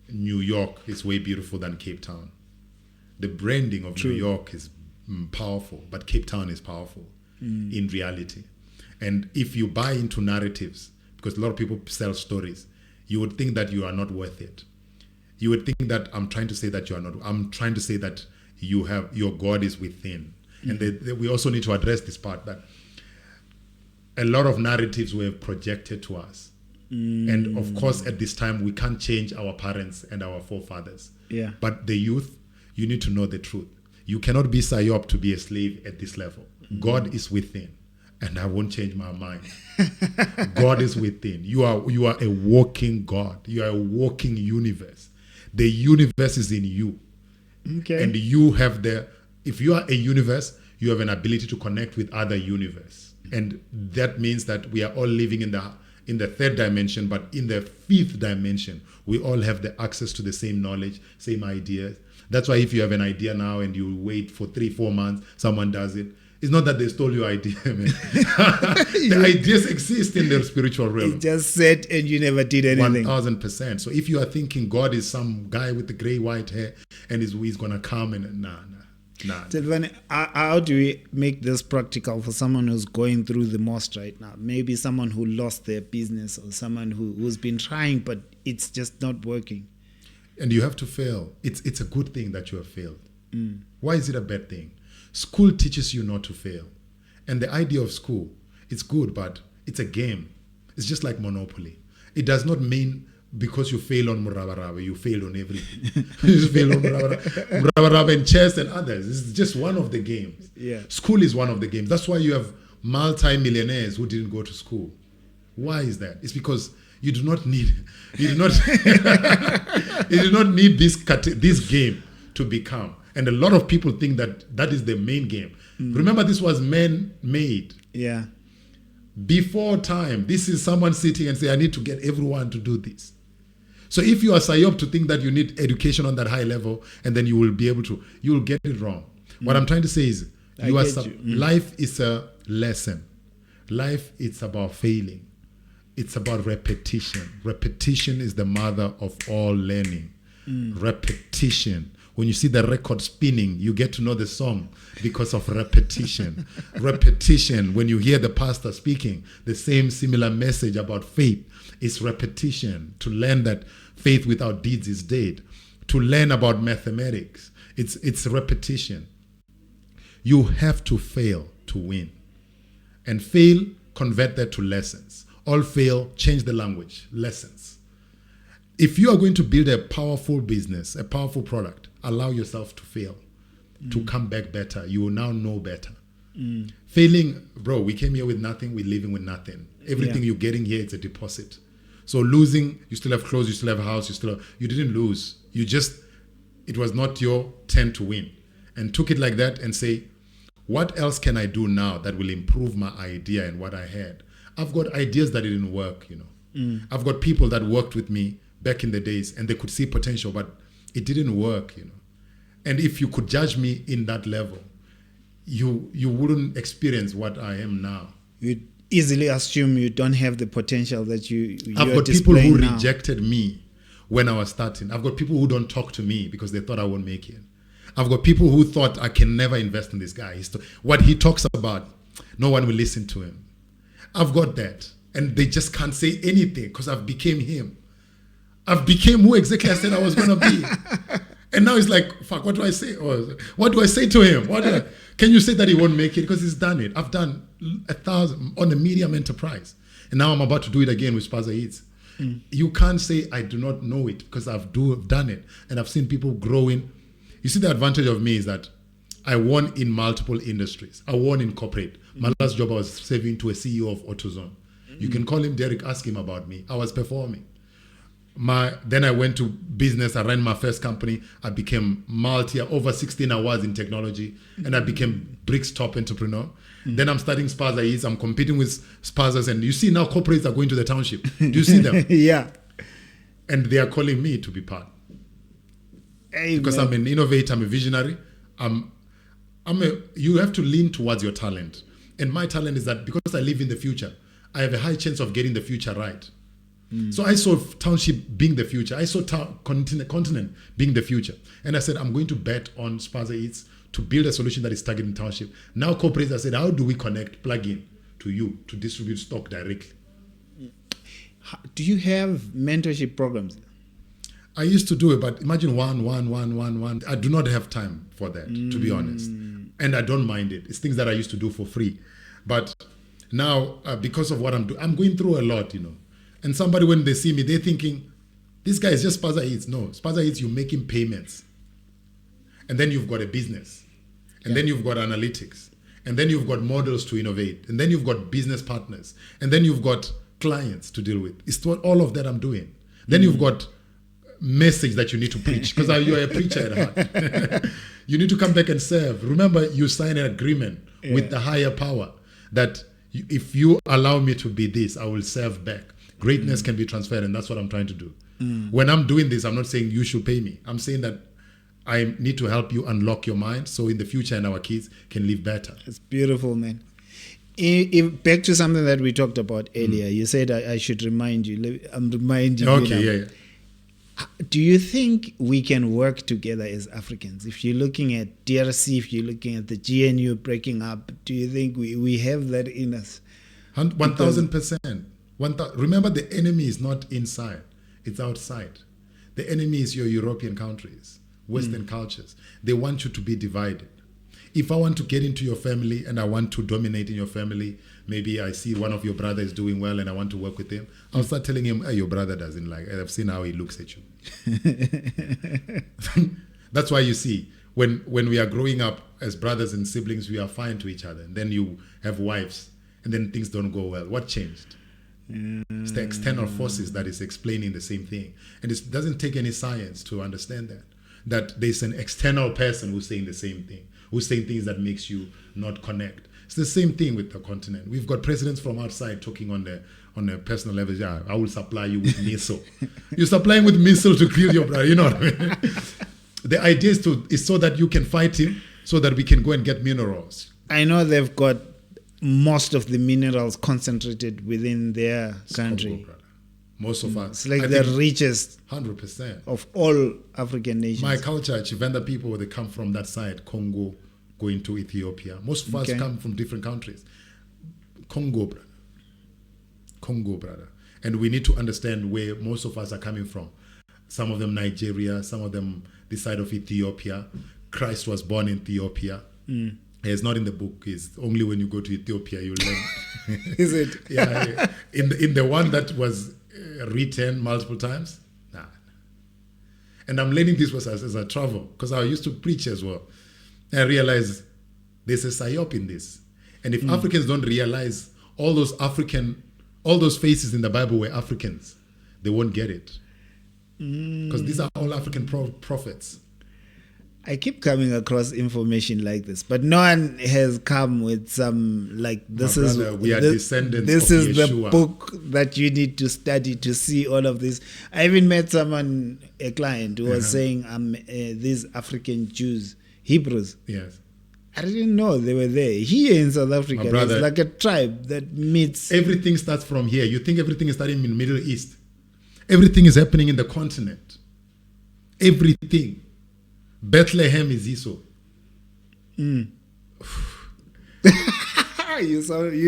New York is way beautiful than Cape Town. The branding of New York is powerful, but Cape Town is powerful in reality. And if you buy into narratives, because a lot of people sell stories, you would think that you are not worth it. You would think that I'm trying to say that you are not. I'm trying to say that your God is within. And we also need to address this part that a lot of narratives were projected to us. And of course, at this time, we can't change our parents and our forefathers. Yeah. But the youth, you need to know the truth. You cannot be psyop to be a slave at this level. God is within. And I won't change my mind. God is within. You are a walking God. You are a walking universe. The universe is in you. Okay. And if you are a universe, you have an ability to connect with other universe. And that means that we are all living in in the third dimension, but in the fifth dimension, we all have the access to the same knowledge, same ideas. That's why if you have an idea now and you wait for 3-4 months, someone does it. It's not that they stole your idea, man. The ideas exist in the spiritual realm. It just said and you never did anything. 1000%. So if you are thinking God is some guy with the gray white hair and he's gonna come and nah. Talifhani, how do we make this practical for someone who's going through the most right now? Maybe someone who lost their business or someone who's been trying but it's just not working. And you have to fail. It's a good thing that you have failed. Why is it a bad thing? School teaches you not to fail. And the idea of school, it's good, but it's a game. It's just like Monopoly. It does not mean because you fail on Murabaraba, you failed on everything. You just fail on Murabaraba and chess and others. It's just one of the games. Yeah. School is one of the games. That's why you have multi-millionaires who didn't go to school. Why is that? It's because you do not need this game to become. And a lot of people think that is the main game. Remember, this was man-made. Yeah. Before time, this is someone sitting and say, I need to get everyone to do this. So if you are psyop to think that you need education on that high level and then you will be able to, you will get it wrong. What I'm trying to say is, life is a lesson. Life, it's about failing. It's about repetition. Repetition is the mother of all learning. Repetition. When you see the record spinning, you get to know the song because of repetition. Repetition. When you hear the pastor speaking the same similar message about faith, it's repetition. To learn that faith without deeds is dead. To learn about mathematics, it's repetition. You have to fail to win. And fail, convert that to lessons. All fail, change the language. Lessons. If you are going to build a powerful business, a powerful product, allow yourself to fail, to come back better. You will now know better. Failing, bro, we came here with nothing, we're leaving with nothing. Everything you're getting here, it's a deposit. So losing, you still have clothes, you still have a house, you didn't lose. It was not your turn to win. And took it like that and say, what else can I do now that will improve my idea and what I had? I've got ideas that didn't work, I've got people that worked with me back in the days and they could see potential, but it didn't work, And if you could judge me in that level, you wouldn't experience what I am now. You'd easily assume you don't have the potential that I've got people who rejected me when I was starting. I've got people who don't talk to me because they thought I won't make it. I've got people who thought I can never invest in this guy. What he talks about, no one will listen to him. I've got that. And they just can't say anything because I've became him. I've became who exactly I said I was going to be. And now it's like, fuck, what do I say? Or, what do I say to him? Can you say that he won't make it? Because he's done it. I've done 1,000 on a medium enterprise. And now I'm about to do it again with Spaza Eats. You can't say I do not know it because I've done it. And I've seen people growing. You see, the advantage of me is that I won in multiple industries. I won in corporate. My last job, I was serving to a CEO of AutoZone. You can call him Derek, ask him about me. I was performing. Then I went to business. I ran my first company. I became over 16 hours in technology, and I became BRICS top entrepreneur. Then I'm starting Spaza Eats. I'm competing with Spazas, and you see now corporates are going to the township. Do you see them? Yeah. And they are calling me to be part. Hey, because I'm an innovator. I'm a visionary. You have to lean towards your talent, and my talent is that because I live in the future, I have a high chance of getting the future right. So I saw township being the future. I saw continent being the future. And I said, I'm going to bet on Spaza Eats to build a solution that is targeting township. Now corporates, I said, how do we plug in to you to distribute stock directly? Do you have mentorship programs? I used to do it, but imagine one. I do not have time for that, to be honest. And I don't mind it. It's things that I used to do for free. But now, because of what I'm doing, I'm going through a lot, And somebody, when they see me, they're thinking, this guy is just Spaza Eats. No, Spaza Eats, you're making payments. And then you've got a business. And then you've got analytics. And then you've got models to innovate. And then you've got business partners. And then you've got clients to deal with. It's all of that I'm doing. Then you've got message that you need to preach. Because you're a preacher at heart. You need to come back and serve. Remember, you sign an agreement with the higher power that if you allow me to be this, I will serve back. Greatness can be transferred, and that's what I'm trying to do. When I'm doing this, I'm not saying you should pay me. I'm saying that I need to help you unlock your mind so in the future and our kids can live better. It's beautiful, man. Back to something that we talked about earlier. You said I should remind you. I'm reminding you now. Okay, yeah. Do you think we can work together as Africans? If you're looking at DRC, if you're looking at the GNU breaking up, do you think we have that in us? 1,000%. Remember, the enemy is not inside, it's outside. The enemy is your European countries, Western cultures. They want you to be divided. If I want to get into your family and I want to dominate in your family, maybe I see one of your brothers doing well and I want to work with him, I'll start telling him, hey, your brother doesn't like it. I've seen how he looks at you. That's why you see, when we are growing up as brothers and siblings, we are fine to each other. And then you have wives and then things don't go well. What changed? It's the external forces that is explaining the same thing. And it doesn't take any science to understand that there's an external person who's saying the same thing, who's saying things that makes you not connect. It's the same thing with the continent. We've got presidents from outside talking on a personal level. Yeah, I will supply you with missile. You're supplying with missile to kill your brother. You know what I mean? The idea is so that you can fight him, so that we can go and get minerals. I know they've got most of the minerals concentrated within their country. Congo, most of us. It's like the richest 100% of all African nations. My culture, Chivenda people, they come from that side, Congo, going to Ethiopia. Most of us come from different countries. Congo, brother. And we need to understand where most of us are coming from. Some of them Nigeria, some of them this side of Ethiopia. Christ was born in Ethiopia. It's not in the book. It's only when you go to Ethiopia you learn. Is it? Yeah. In the one that was written multiple times. Nah. And I'm learning this as I travel, because I used to preach as well. And I realized there's a psyop in this. And if Africans don't realize all those faces in the Bible were Africans, they won't get it. Because these are all African prophets. I keep coming across information like this, but no one has come with some like this. We are descendants This of is Yeshua. the book that you need to study to see all of this. I even met someone, a client, who was saying, these African Jews, Hebrews. Yes. I didn't know they were there. Here in South Africa, brother, it's like a tribe that meets. Everything starts from here. You think everything is starting in the Middle East. Everything is happening in the continent. Everything. Bethlehem is Esau. You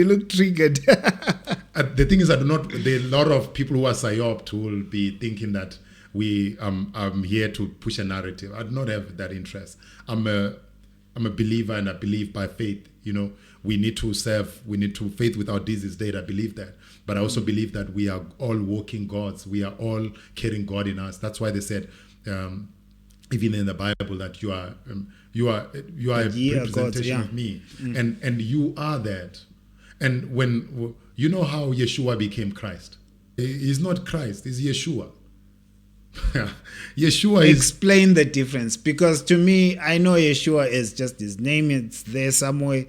look triggered. The thing is, there are a lot of people who are psyoped who will be thinking that I'm here to push a narrative. I do not have that interest. I'm a believer, and I believe by faith. You know, we need to serve. We need to faith without deeds is dead. I believe that, but I also believe that we are all walking gods. We are all carrying God in us. That's why they said, even in the Bible, that you are a representation of me, and you are that. And when you know how Yeshua became Christ, he's not Christ. He's Yeshua. Yeshua is. Explain the difference, because to me, I know Yeshua is just his name. It's there somewhere,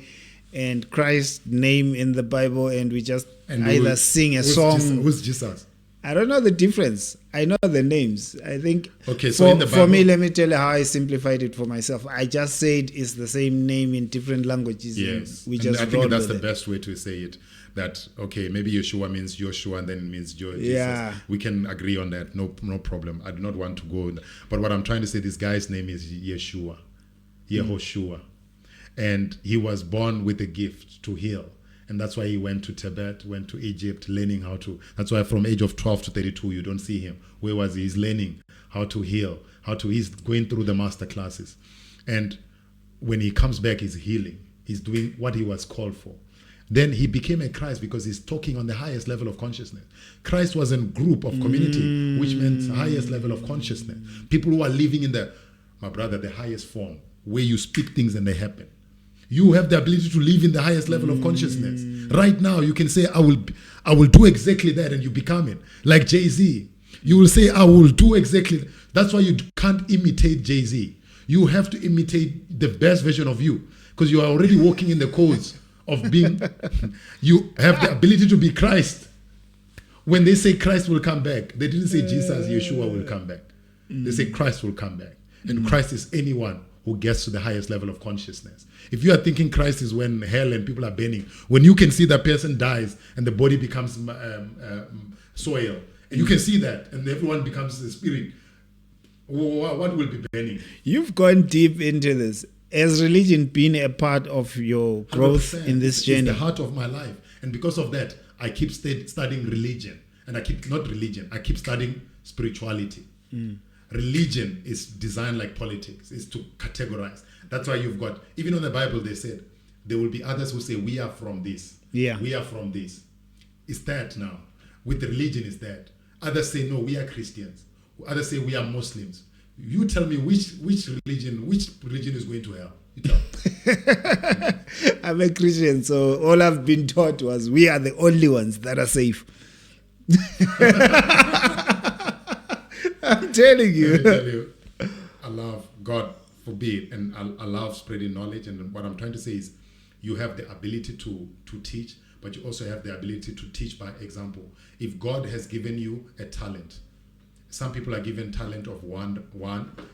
and Christ's name in the Bible, and we just either sing a song. Who's Jesus? I don't know the difference. I know the names. I think. Okay, so in the Bible, for me, let me tell you how I simplified it for myself. I just said it's the same name in different languages. Yes, we just. And I think that's the best way to say it. That okay, maybe Yeshua means Joshua, and then it means Jesus. Yeah. We can agree on that. No problem. I do not want to go. But what I'm trying to say, this guy's name is Yeshua, Yehoshua, and he was born with a gift to heal. And that's why he went to Tibet, went to Egypt, learning how to. That's why from age of 12 to 32, you don't see him. Where was he? He's learning how to heal, he's going through the master classes. And when he comes back, he's healing. He's doing what he was called for. Then he became a Christ because he's talking on the highest level of consciousness. Christ was a group of community, which meant highest level of consciousness. People who are living in the highest form, where you speak things and they happen. You have the ability to live in the highest level of consciousness. Right now, you can say, I will do exactly that, and you become it. Like Jay-Z. You will say, I will do exactly that. That's why you can't imitate Jay-Z. You have to imitate the best version of you, because you are already walking in the codes of being. You have the ability to be Christ. When they say Christ will come back, they didn't say Jesus, Yeshua will come back. They say Christ will come back. And Christ is anyone who gets to the highest level of consciousness. If you are thinking Christ is when hell and people are burning, when you can see that person dies and the body becomes soil, and you can see that, and everyone becomes the spirit, what will be burning? You've gone deep into this. Has religion been a part of your growth 100%. in this journey? It's the heart of my life. And because of that, I keep studying religion. And I keep studying spirituality. Religion is designed like politics. It's to categorize. That's why you've got, even on the Bible, they said, there will be others who say, we are from this. Yeah. We are from this. It's that now. With religion, it's that. Others say, no, we are Christians. Others say, we are Muslims. You tell me which religion is going to hell. You tell me. I'm a Christian, so all I've been taught was we are the only ones that are safe. I'm telling you. Let me tell you, I love, God forbid, and I love spreading knowledge. And what I'm trying to say is you have the ability to teach, but you also have the ability to teach by example. If God has given you a talent, some people are given talent of one,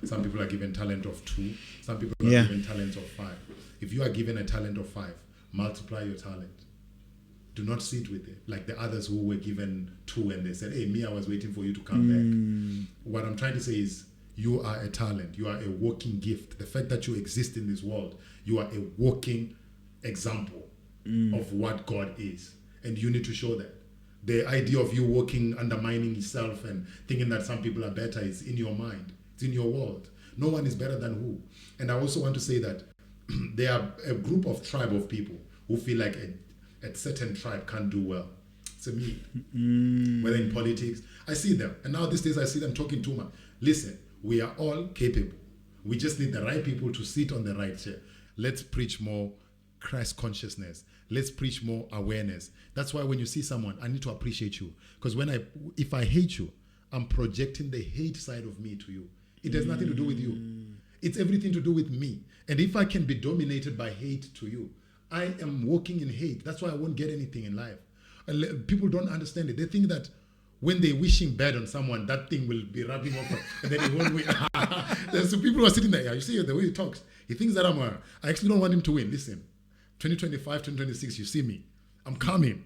some people are given talent of 2, some people are given talents of 5. If you are given a talent of 5, multiply your talent. Do not sit with it like the others who were given 2 and they said, hey, me, I was waiting for you to come back. What I'm trying to say is you are a talent. You are a walking gift. The fact that you exist in this world, you are a walking example of what God is. And you need to show that. The idea of you walking, undermining yourself and thinking that some people are better is in your mind. It's in your world. No one is better than who. And I also want to say that there are a group of tribe of people who feel like a certain tribe can't do well. It's a me. Whether in politics, I see them. And now these days I see them talking too much. Listen, we are all capable. We just need the right people to sit on the right chair. Let's preach more Christ consciousness. Let's preach more awareness. That's why when you see someone, I need to appreciate you. Because if I hate you, I'm projecting the hate side of me to you. It has nothing to do with you. It's everything to do with me. And if I can be dominated by hate to you, I am walking in hate. That's why I won't get anything in life. People don't understand it. They think that when they're wishing bad on someone, that thing will be rubbing off and then it won't win. There's some people who are sitting there. You see the way he talks. He thinks that I actually don't want him to win. Listen, 2025, 2026, you see me. I'm coming.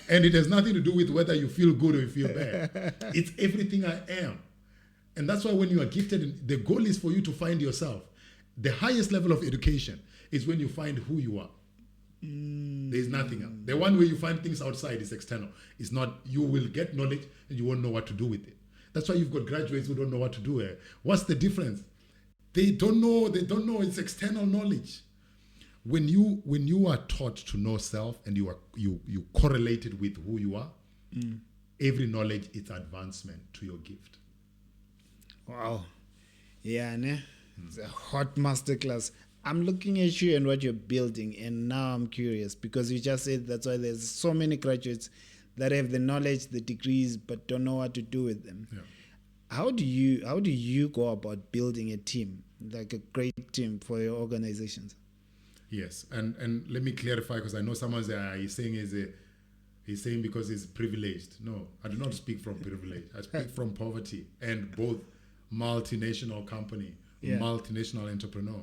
And it has nothing to do with whether you feel good or you feel bad. It's everything I am. And that's why when you are gifted, the goal is for you to find yourself. The highest level of education is when you find who you are. There is nothing else. The one way you find things outside is external. It's not, you will get knowledge and you won't know what to do with it. That's why you've got graduates who don't know what to do. What's the difference? They don't know. It's external knowledge. When you are taught to know self and you correlate it with who you are, every knowledge is advancement to your gift. Wow. Yeah, ne? It's a hot masterclass. I'm looking at you and what you're building, and now I'm curious because you just said that's why there's so many graduates that have the knowledge, the degrees, but don't know what to do with them. Yeah. How do you go about building a team, like a great team for your organizations? Yes, and let me clarify because I know someone's he's saying because he's privileged. No, I do not speak from privilege. I speak from poverty and both multinational company, multinational entrepreneur.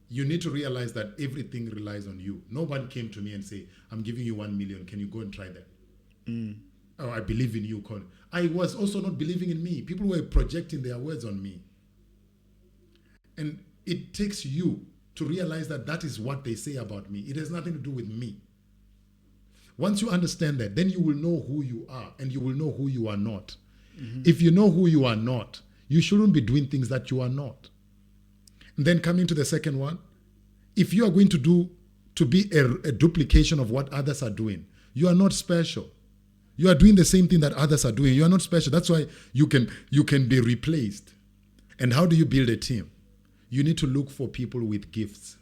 You need to realize that everything relies on you. No one came to me and say, I'm giving you 1 million. Can you go and try that? Oh, I believe in you. I was also not believing in me. People were projecting their words on me. And it takes you to realize that that is what they say about me. It has nothing to do with me. Once you understand that, then you will know who you are and you will know who you are not. If you know who you are not, you shouldn't be doing things that you are not. And then coming to the second one, if you are going to be a duplication of what others are doing, you are not special. You are doing the same thing that others are doing. You are not special. That's why you can be replaced. And how do you build a team? You need to look for people with gifts.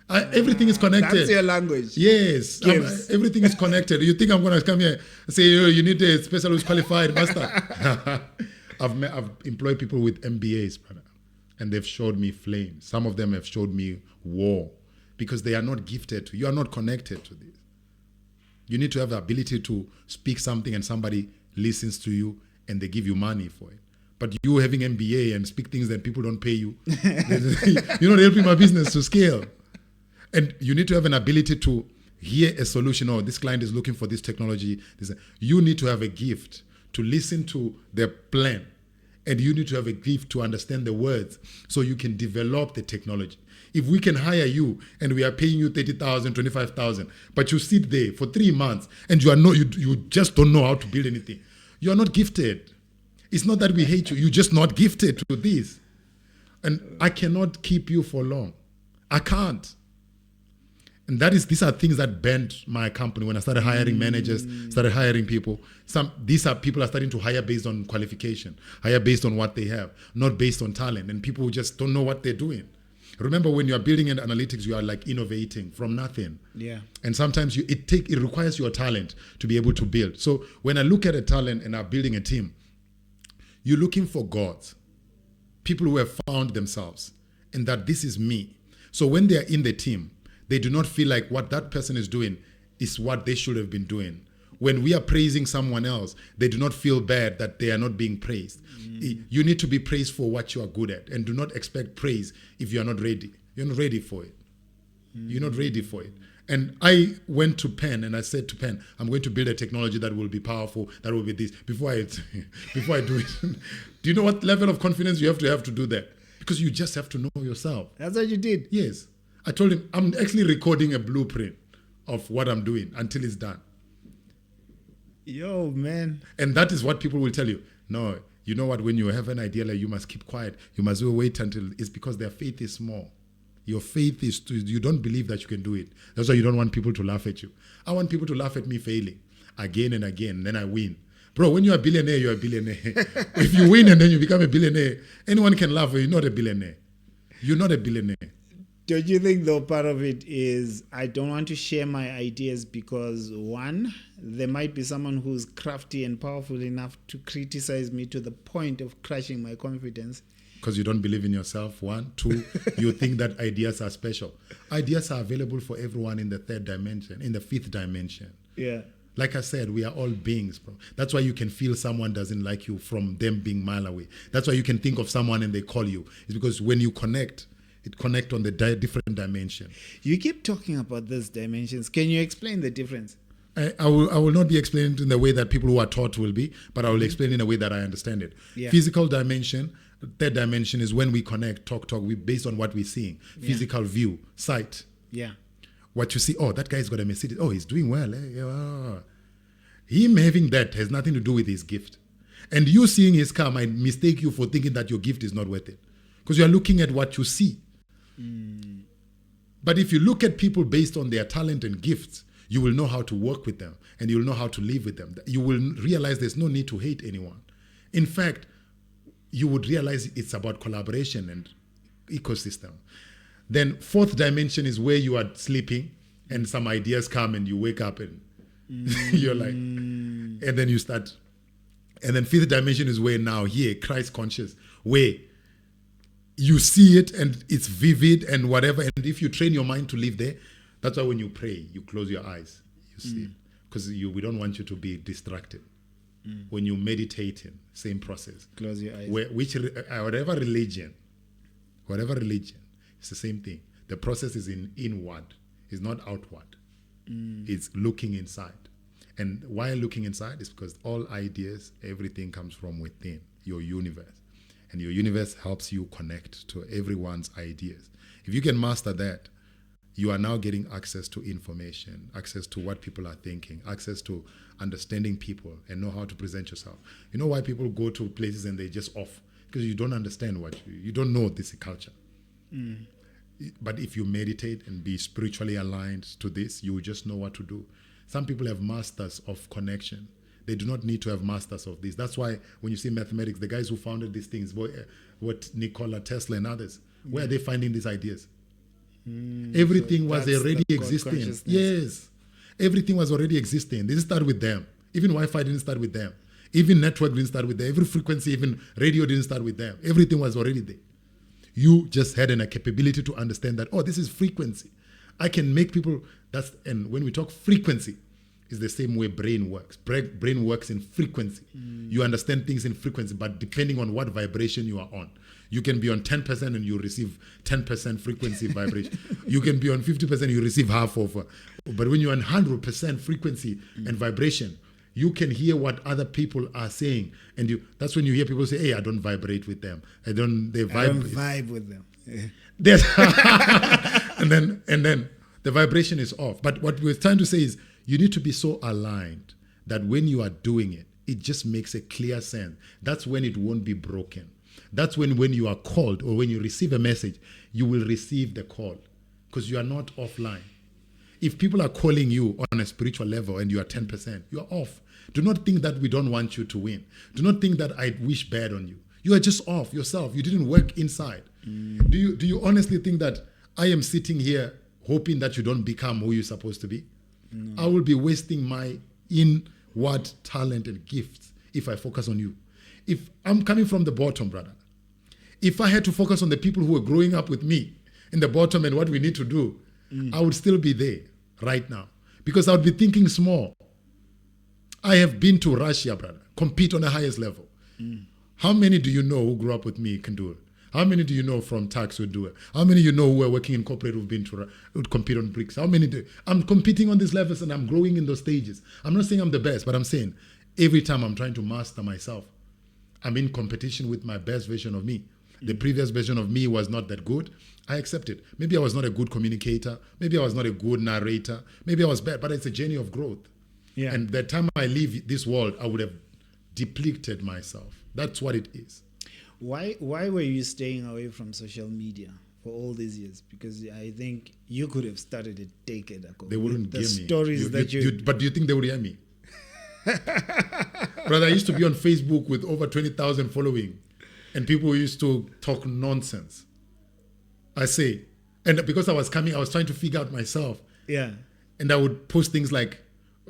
Everything is connected. That's your language. Yes. Everything is connected. You think I'm going to come here and say, oh, you need a special who's qualified master? I've employed people with MBAs, brother. And they've showed me flames. Some of them have showed me war because they are not gifted to. You are not connected to this. You need to have the ability to speak something and somebody listens to you and they give you money for it. But you having MBA and speak things that people don't pay you, you're not helping my business to scale. And you need to have an ability to hear a solution. Oh, this client is looking for this technology. You need to have a gift to listen to their plan. And you need to have a gift to understand the words so you can develop the technology. If we can hire you and we are paying you 30,000, 25,000, but you sit there for 3 months and you just don't know how to build anything, you are not gifted. It's not that we hate you. You're just not gifted to this. And I cannot keep you for long. I can't. And these are things that bent my company when I started hiring managers, started hiring people. These are people are starting to hire based on qualification, hire based on what they have, not based on talent. And people who just don't know what they're doing. Remember, when you are building an analytics, you are like innovating from nothing. Yeah. And sometimes it requires your talent to be able to build. So when I look at a talent and I'm building a team, you're looking for gods, people who have found themselves, and that this is me. So when they are in the team, they do not feel like what that person is doing is what they should have been doing. When we are praising someone else, they do not feel bad that they are not being praised. You need to be praised for what you are good at, and do not expect praise if you are not ready. You're not ready for it. You're not ready for it. And I went to Penn and I said to Penn, I'm going to build a technology that will be powerful, that will be this. Before I do it, do you know what level of confidence you have to do that? Because you just have to know yourself. That's what you did? Yes. I told him, I'm actually recording a blueprint of what I'm doing until it's done. Yo, man. And that is what people will tell you. No, you know what? When you have an idea, like, you must keep quiet. You must wait until it's because their faith is small. Your faith is, you don't believe that you can do it. That's why you don't want people to laugh at you. I want people to laugh at me failing again and again, and then I win. Bro, when you're a billionaire, you're a billionaire. If you win and then you become a billionaire, anyone can laugh, but you're not a billionaire. You're not a billionaire. Don't you think, though, part of it is I don't want to share my ideas because, one, there might be someone who's crafty and powerful enough to criticize me to the point of crushing my confidence. Because you don't believe in yourself, one. Two, you think that ideas are special. Ideas are available for everyone in the third dimension, in the fifth dimension. Yeah. Like I said, we are all beings, bro. That's why you can feel someone doesn't like you from them being a mile away. That's why you can think of someone and they call you. It's because when you connect, it connects on the different dimension. You keep talking about those dimensions. Can you explain the difference? I will not be explaining it in the way that people who are taught will be, but I will explain in a way that I understand it. Yeah. Physical dimension, third dimension is when we connect, talk, we based on what we're seeing. Physical view, sight. Yeah. What you see, oh, that guy's got a Mercedes. Oh, he's doing well. Him having that has nothing to do with his gift. And you seeing his car might mistake you for thinking that your gift is not worth it. Because you are looking at what you see. But if you look at people based on their talent and gifts, you will know how to work with them and you will know how to live with them. You will realize there's no need to hate anyone. In fact, you would realize it's about collaboration and ecosystem. Then fourth dimension is where you are sleeping and some ideas come and you wake up and you're like, and then you start. And then fifth dimension is where now here, Christ conscious, where you see it and it's vivid and whatever. And if you train your mind to live there, that's why when you pray, you close your eyes, you see it. Because we don't want you to be distracted. When you meditate, same process. Close your eyes. Whatever religion, it's the same thing. The process is inward, it's not outward. It's looking inside. And why looking inside is because all ideas, everything comes from within your universe. And your universe helps you connect to everyone's ideas. If you can master that, you are now getting access to information, access to what people are thinking, access to understanding people and know how to present yourself. You know why people go to places and they're just off? Because you don't understand you don't know this culture. But if you meditate and be spiritually aligned to this, you will just know what to do. Some people have masters of connection. They do not need to have masters of this. That's why when you see mathematics, the guys who founded these things, what Nikola Tesla and others, where are they finding these ideas? Everything was already existing. Yes. Everything was already existing. They didn't start with them. Even Wi-Fi didn't start with them. Even network didn't start with them. Every frequency, even radio didn't start with them. Everything was already there. You just had a capability to understand that, oh, this is frequency. I can make people, and when we talk frequency, is the same way brain works. Brain works in frequency. You understand things in frequency, but depending on what vibration you are on. You can be on 10% and you receive 10% frequency vibration. You can be on 50%, you receive half of. But when you're on 100% frequency and vibration, you can hear what other people are saying, and that's when you hear people say, "Hey, I don't vibrate with them. They I don't vibe with them." and then the vibration is off. But what we're trying to say is, you need to be so aligned that when you are doing it, it just makes a clear sense. That's when it won't be broken. That's when you are called or when you receive a message, you will receive the call because you are not offline. If people are calling you on a spiritual level and you are 10%, you are off. Do not think that we don't want you to win. Do not think that I wish bad on you. You are just off yourself. You didn't work inside. Do you honestly think that I am sitting here hoping that you don't become who you're supposed to be? No. I will be wasting my inward talent and gifts if I focus on you. If I'm coming from the bottom, brother, if I had to focus on the people who were growing up with me in the bottom and what we need to do, I would still be there right now because I would be thinking small. I have been to Russia, brother, compete on the highest level. How many do you know who grew up with me can do it? How many do you know from tax would do it? How many you know who are working in corporate who've been to would compete on bricks? How many do? I'm competing on these levels and I'm growing in those stages. I'm not saying I'm the best, but I'm saying every time I'm trying to master myself, I'm in competition with my best version of me. The previous version of me was not that good. I accept it. Maybe I was not a good communicator. Maybe I was not a good narrator. Maybe I was bad, but it's a journey of growth. Yeah. And the time I leave this world, I would have depleted myself. That's what it is. Why were you staying away from social media for all these years? Because I think you could have started a decade ago. They wouldn't hear me. Stories but do you think they would hear me? Brother, I used to be on Facebook with over 20,000 following, and people used to talk nonsense. I say, and because I was trying to figure out myself. Yeah. And I would post things like,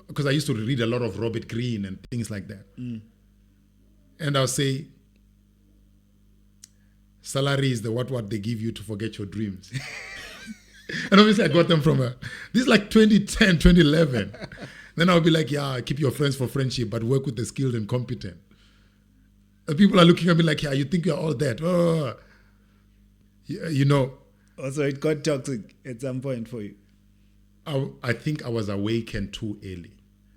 because I used to read a lot of Robert Greene and things like that. And I'll say, salary is the what they give you to forget your dreams. And obviously I got them from this is like 2010, 2011. Then I'll be like, yeah, keep your friends for friendship, but work with the skilled and competent. And people are looking at me like, yeah, you think you're all that. Oh. You know. Also, it got toxic at some point for you. I think I was awakened too early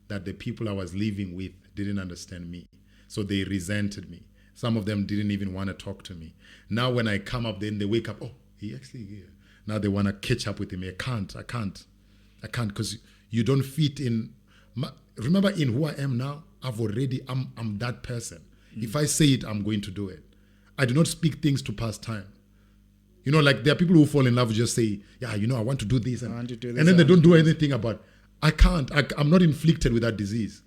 that the people I was living with didn't understand me. So they resented me. Some of them didn't even want to talk to me. Now when I come up, then they wake up, oh, he actually here. Now they want to catch up with him. I can't because you don't fit in. Remember in who I am now, I'm that person. If I say it, I'm going to do it. I do not speak things to pass time. You know, like there are people who fall in love who just say, yeah, you know, I want to do this. And then they don't do anything about it. I can't. I'm not inflicted with that disease.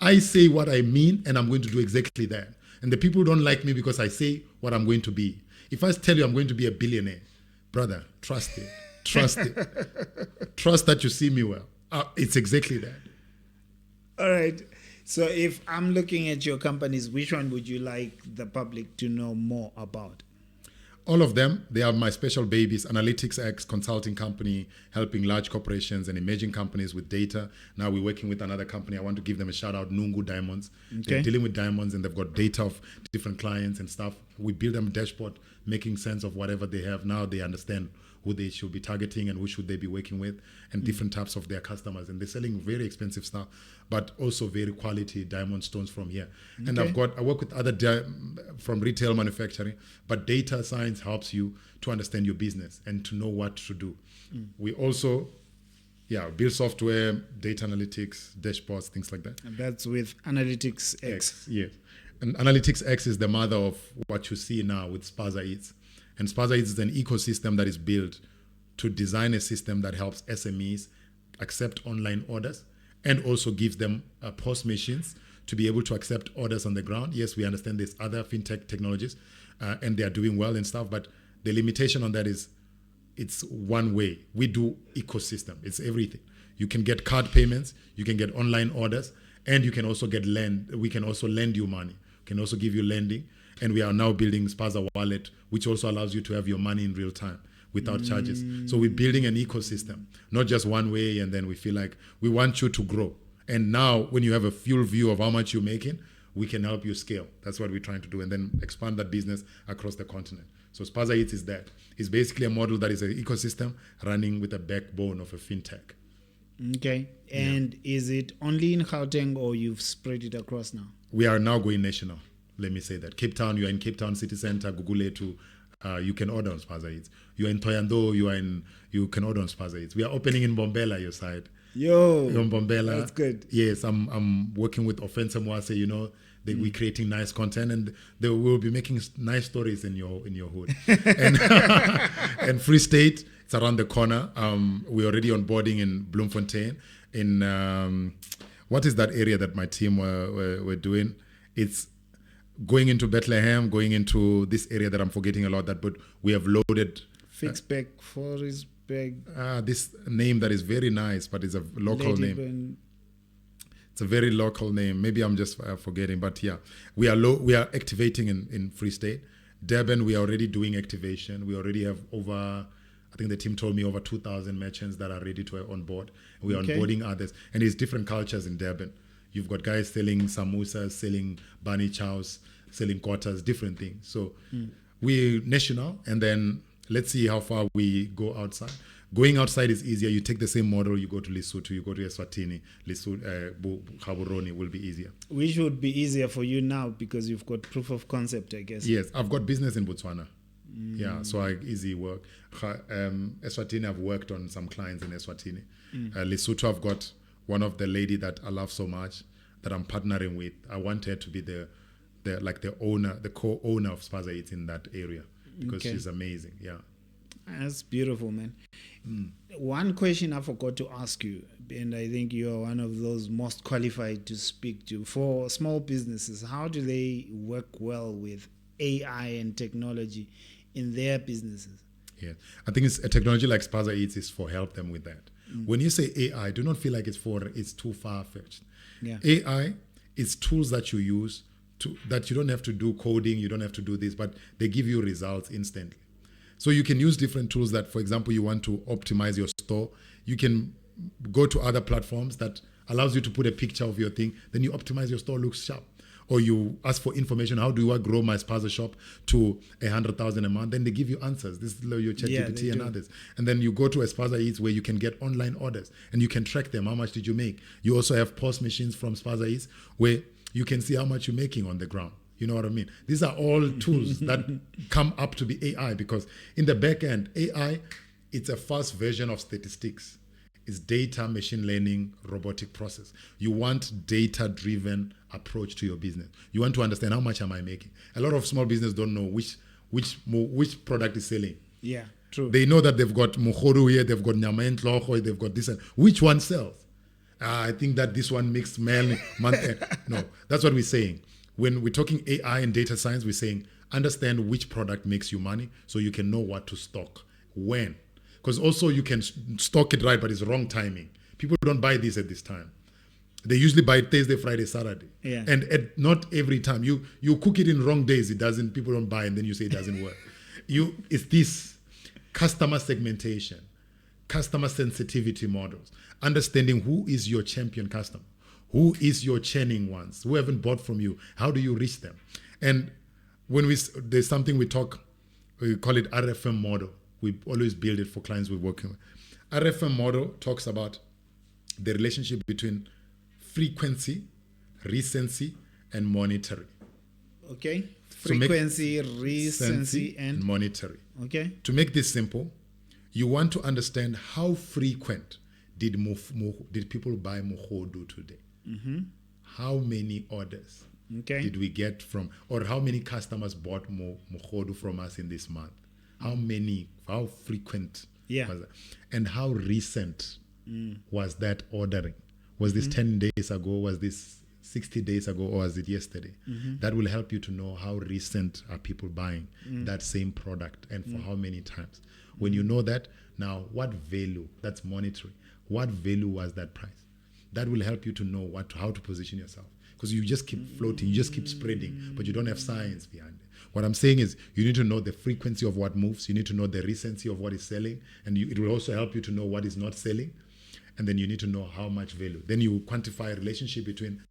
I say what I mean and I'm going to do exactly that. And the people don't like me because I say what I'm going to be. If I tell you I'm going to be a billionaire, brother, trust it. Trust it. Trust that you see me well. It's exactly that. All right. So if I'm looking at your companies, which one would you like the public to know more about? All of them. They are my special babies. Analytics X consulting company, helping large corporations and emerging companies with data. Now we're working with another company. I want to give them a shout out, Nungu Diamonds. Okay. They're dealing with diamonds and they've got data of different clients and stuff. We build them a dashboard, making sense of whatever they have. Now they understand who they should be targeting and who should they be working with and different types of their customers. And they're selling very expensive stuff, but also very quality diamond stones from here. Okay. And I work with other from retail manufacturing, but data science helps you to understand your business and to know what to do. We also build software, data analytics, dashboards, things like that. And that's with Analytics X. Yes. And Analytics X is the mother of what you see now with Spaza Eats. And Spaza Eats is an ecosystem that is built to design a system that helps SMEs accept online orders and also gives them POS machines to be able to accept orders on the ground. Yes, we understand there's other fintech technologies and they are doing well and stuff, but the limitation on that is it's one way. We do ecosystem. It's everything. You can get card payments, you can get online orders, and you can also get we can also lend you money. We can also give you lending. And we are now building Spaza Wallet, which also allows you to have your money in real time without charges. So we're building an ecosystem, not just one way, and then we feel like we want you to grow. And now when you have a full view of how much you're making, we can help you scale. That's what we're trying to do, and then expand that business across the continent. So Spaza Eats is that. It's basically a model that is an ecosystem running with a backbone of a fintech. Okay. And is it only in Gauteng or you've spread it across now? We are now going national. Let me say that. Cape Town, you are in Cape Town City Center, Guguletu, you can order on Spaza Eats. You are in Toyando, you can order on Spaza Eats. We are opening in Bombela, your side. Yo, In Bombela. that's good. Yes, I'm working with Offense Mwase, we're creating nice content, and they will be making nice stories in your hood. and, and Free State, it's around the corner. We're already onboarding in Bloemfontein. In what is that area that my team were doing? It's going into Bethlehem, going into this area that I'm forgetting a lot. But we have loaded Fixbeck, Forestbeck. This name that is very nice, but it's a local name. It's a very local name. Maybe I'm just forgetting, but yeah, we are activating in Free State. Durban, we are already doing activation. We already have over, I think the team told me over 2,000 merchants that are ready to onboard. We are onboarding others, and it's different cultures in Durban. You've got guys selling samosas, selling bani chows, selling quarters, different things. So we're national, and then let's see how far we go outside. Going outside is easier. You take the same model, you go to Lesotho, you go to Eswatini, Gaborone will be easier. Which would be easier for you now because you've got proof of concept, I guess. Yes, I've got business in Botswana. Yeah, so easy work. Eswatini, I've worked on some clients in Eswatini. Lesotho, I've got one of the lady that I love so much that I'm partnering with. I want her to be the owner, the co-owner of Spaza Eats in that area because she's amazing. Yeah. That's beautiful, man. One question I forgot to ask you, and I think you're one of those most qualified to speak to. For small businesses, how do they work well with AI and technology in their businesses? Yeah, I think it's a technology like Spaza Eats is for help them with that. When you say AI, do not feel like it's too far-fetched. Yeah. AI is tools that you use that you don't have to do coding, you don't have to do this, but they give you results instantly. So you can use different tools that, for example, you want to optimize your store. You can go to other platforms that allows you to put a picture of your thing. Then you optimize your store, looks sharp. Or you ask for information. How do I grow my Spaza shop to 100,000 a month? Then they give you answers. This is your ChatGPT and others. And then you go to a Spaza Eats where you can get online orders and you can track them. How much did you make? You also have POS machines from Spaza Eats where you can see how much you're making on the ground. You know what I mean? These are all tools that come up to be AI because in the back end, AI, it's a fast version of statistics. It's data, machine learning, robotic process. You want data-driven approach to your business. You want to understand how much am I making. A lot of small business don't know which product is selling. Yeah, true. They know that they've got mohoru here, they've got nyama entloho, they've got this. Which one sells? I think that this one makes month. No, that's what we're saying. When we're talking AI and data science, we're saying understand which product makes you money so you can know what to stock, when. Because also you can stock it right, but it's wrong timing. People don't buy this at this time. They usually buy it Thursday, Friday, Saturday. Yeah. And not every time. You cook it in wrong days, people don't buy, and then you say it doesn't work. It's this customer segmentation, customer sensitivity models, understanding who is your champion customer. Who is your churning ones? Who haven't bought from you? How do you reach them? And when there's something we call it RFM model. We always build it for clients we're working with. RFM model talks about the relationship between frequency, recency, and monetary. Okay. Frequency, recency, and monetary. Okay. To make this simple, you want to understand how frequent did people buy mohodu today? Mm-hmm. How many orders did we get from, or how many customers bought mohodu from us in this month? How frequent was that? And how recent was that ordering? Was this 10 days ago? Was this 60 days ago? Or was it yesterday? That will help you to know how recent are people buying that same product and for how many times. When you know that, now what value, that's monetary, what value was that price? That will help you to know how to position yourself. Because you just keep floating, you just keep spreading, but you don't have science behind it. What I'm saying is you need to know the frequency of what moves, you need to know the recency of what is selling, and it will also help you to know what is not selling. and then you need to know how much value. Then you quantify a relationship between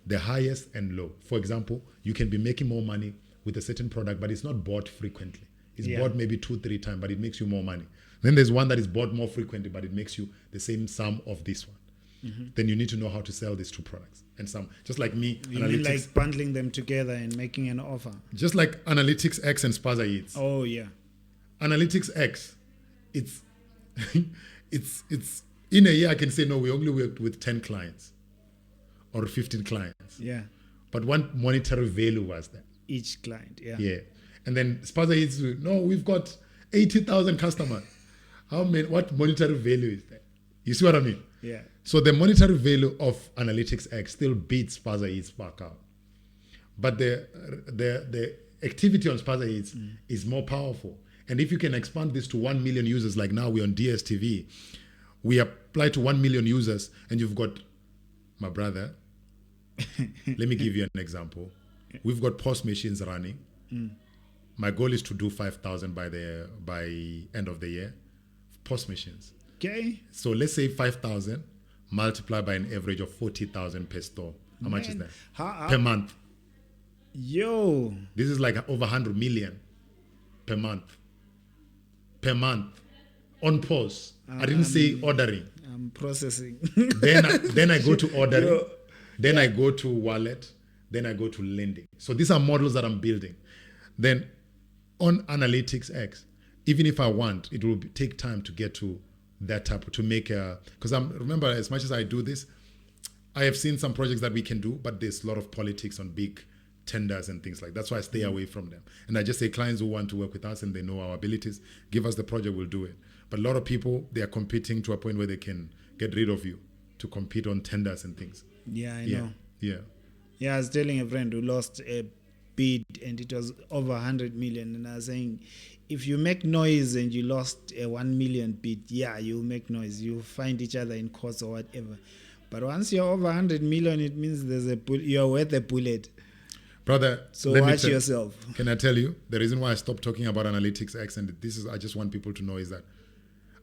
the highest and low. For example, you can be making more money with a certain product, but it's not bought frequently. It's bought maybe 2-3 times, but it makes you more money. Then there's one that is bought more frequently, but it makes you the same sum of this one. Then you need to know how to sell these two products. And some, just like me, You mean like bundling them together and making an offer? just like Analytics X and Spaza Eats. Oh, yeah. Analytics X, it's it's in a year I can say no, we only worked with 10 clients or 15 clients. Yeah. But one monetary value was that. Each client, yeah. Yeah. And then Spaza Eats, no, we've got 80,000 customers. What monetary value is that? You see what I mean? Yeah. So the monetary value of Analytics X still beats Spaza Eats back out. But the activity on Spaza Eats is more powerful. And if you can expand this to 1 million users, like now we're on DSTV, we apply to 1 million users, and you've got, my brother, let me give you an example. We've got POS machines running. My goal is to do 5,000 by end of the year. POS machines. Okay. So let's say 5,000 multiplied by an average of 40,000 per store. How much is that? Per month. Yo. This is like over 100 million per month. Per month. On POS. I didn't say ordering. I'm processing. Then I go to ordering. Then I go to wallet. Then I go to lending. So these are models that I'm building. Then on Analytics X, even if I want, it will take time to get to that type, to make a, because remember, as much as I do this, I have seen some projects that we can do, but there's a lot of politics on big tenders and things like that. That's why I stay away from them. And I just say clients who want to work with us and they know our abilities, give us the project, we'll do it. But a lot of people, they are competing to a point where they can get rid of you to compete on tenders and things. Yeah, I know. Yeah. Yeah, I was telling a friend who lost a bid and it was over 100 million, and I was saying, if you make noise and you lost a 1 million bid, yeah, you'll make noise. You'll find each other in courts or whatever. But once you're over 100 million, it means you're worth a bullet. Brother, so watch yourself. Can I tell you, the reason why I stopped talking about Analytics X, and I just want people to know, is that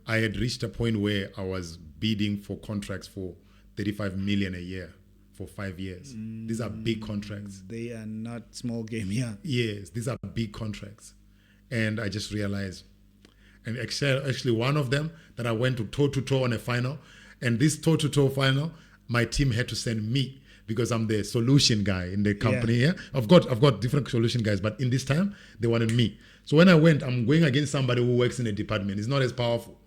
I had reached a point where I was bidding for contracts for 35 million a year for 5 years. These are big contracts. They are not small game, yeah. Yes, these are big contracts. And I just realized, and actually one of them that I went to toe-to-toe on a final, and this toe-to-toe final, my team had to send me because I'm the solution guy in the company. Yeah. I've got different solution guys, but in this time, they wanted me. So when I went, I'm going against somebody who works in a department. It's not as powerful.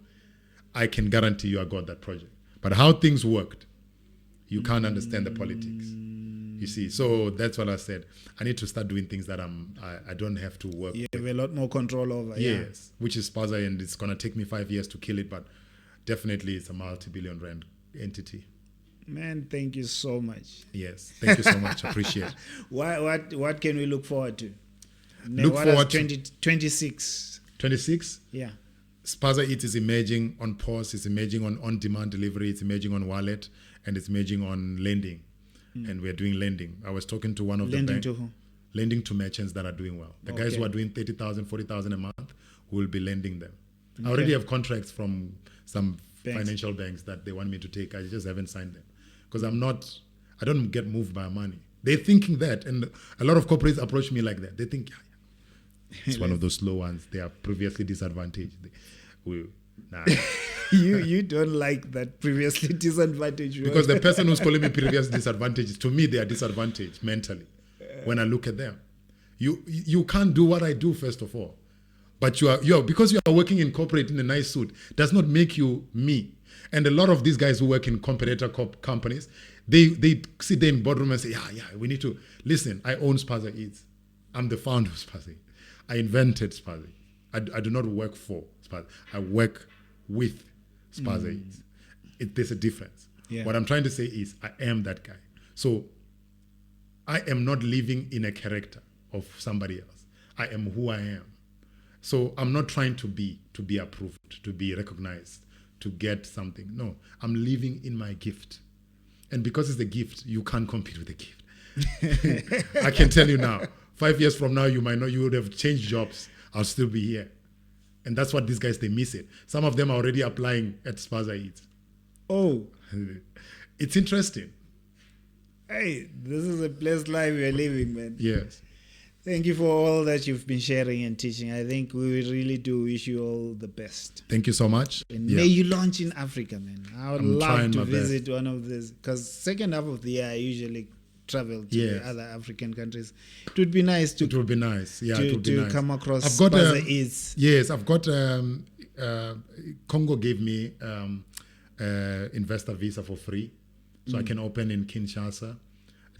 I can guarantee you I got that project. But how things worked, you can't understand the politics. You see, so that's what I said. I need to start doing things that I don't have to work. You have a lot more control over. Yes, which is Spaza, and it's gonna take me 5 years to kill it, but definitely it's a multi-billion rand entity. Man, thank you so much. Yes, thank you so much. Appreciate it. What can we look forward to? Look forward to 26. 26? Yeah. Spaza Eats is emerging on POS, it's emerging on on-demand delivery, it's emerging on wallet, and it's emerging on lending. And we're doing lending. I was talking to one of the banks. Lending to who? Lending to merchants that are doing well. The guys who are doing 30,000, 40,000 a month, will be lending them. I already have contracts from some financial banks that they want me to take. I just haven't signed them. Because I don't get moved by money. They're thinking that. And a lot of corporates approach me like that. They think, it's one of those slow ones. They are previously disadvantaged. You don't like that previously disadvantaged word. Because the person who's calling me previous disadvantaged, to me they are disadvantaged mentally when I look at them. You can't do what I do, first of all. But because you are working in corporate in a nice suit does not make you me. And a lot of these guys who work in competitor companies, they sit there in boardroom and say, yeah, we need to listen. I own Spaza Eats. I'm the founder of Spaza Eats. I invented Spaza Eats. I do not work for Spaza. I work with Spaza Eats. There's a difference. Yeah. What I'm trying to say is I am that guy. So I am not living in a character of somebody else. I am who I am. So I'm not trying to be approved, to be recognized, to get something. No, I'm living in my gift. And because it's a gift, you can't compete with the gift. I can tell you now, 5 years from now, you would have changed jobs. I'll still be here. And that's what these guys, they miss it. Some of them are already applying at Spaza Eats. Oh, It's interesting. hey, this is a blessed life we're living, man. Yes. Thank you for all that you've been sharing and teaching. I think we really do wish you all the best. Thank you so much. And Yeah. may you launch in Africa, man. I would I'm love trying to my visit one of these, because second half of the year I usually travel to Yes. the other African countries. It would be nice It would be nice. Yeah, it would be nice. come across I've got Spaza Eats. Yes, I've got Congo gave me investor visa for free, so I can open in Kinshasa.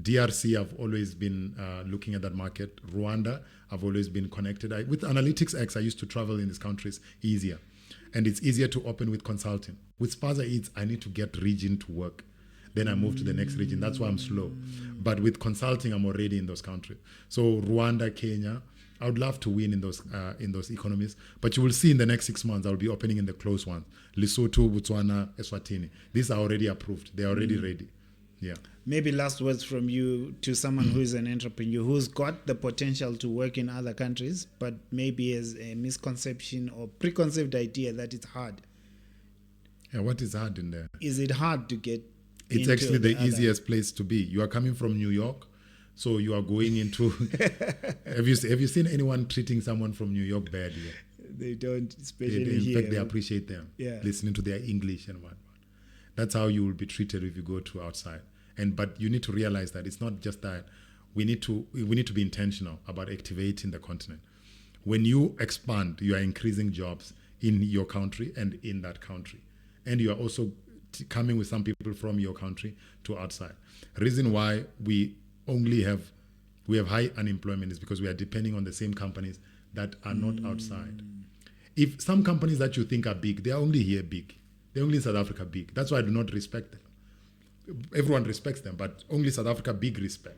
DRC, I've always been looking at that market. Rwanda, I've always been connected. With Analytics X, I used to travel in these countries easier, and it's easier to open with consulting. With Spaza Eats, I need to get region to work. Then I move to the next region. That's why I'm slow. But with consulting, I'm already in those countries. So Rwanda, Kenya, I would love to win in those economies. But you will see in the next 6 months, I'll be opening in the close ones. Lesotho, Botswana, Eswatini. These are already approved. They're already ready. Yeah. Maybe last words from you to someone who is an entrepreneur who's got the potential to work in other countries, but maybe has a misconception or preconceived idea that it's hard. Yeah, what is hard in there? Is it hard to get It's into actually the other- easiest place to be. You are coming from New York, so you are going into. Have you seen anyone treating someone from New York badly? They don't, In especially here. fact, they appreciate them. Yeah. Listening to their English and whatnot. That's how you will be treated if you go to outside. But you need to realize that it's not just that. We need to be intentional about activating the continent. When you expand, you are increasing jobs in your country and in that country, and you are also coming with some people from your country to outside. Reason why we have high unemployment is because we are depending on the same companies that are not outside. If some companies that you think are big, they are only here big. They're only in South Africa big. That's why I do not respect them. Everyone respects them, but only South Africa big respect.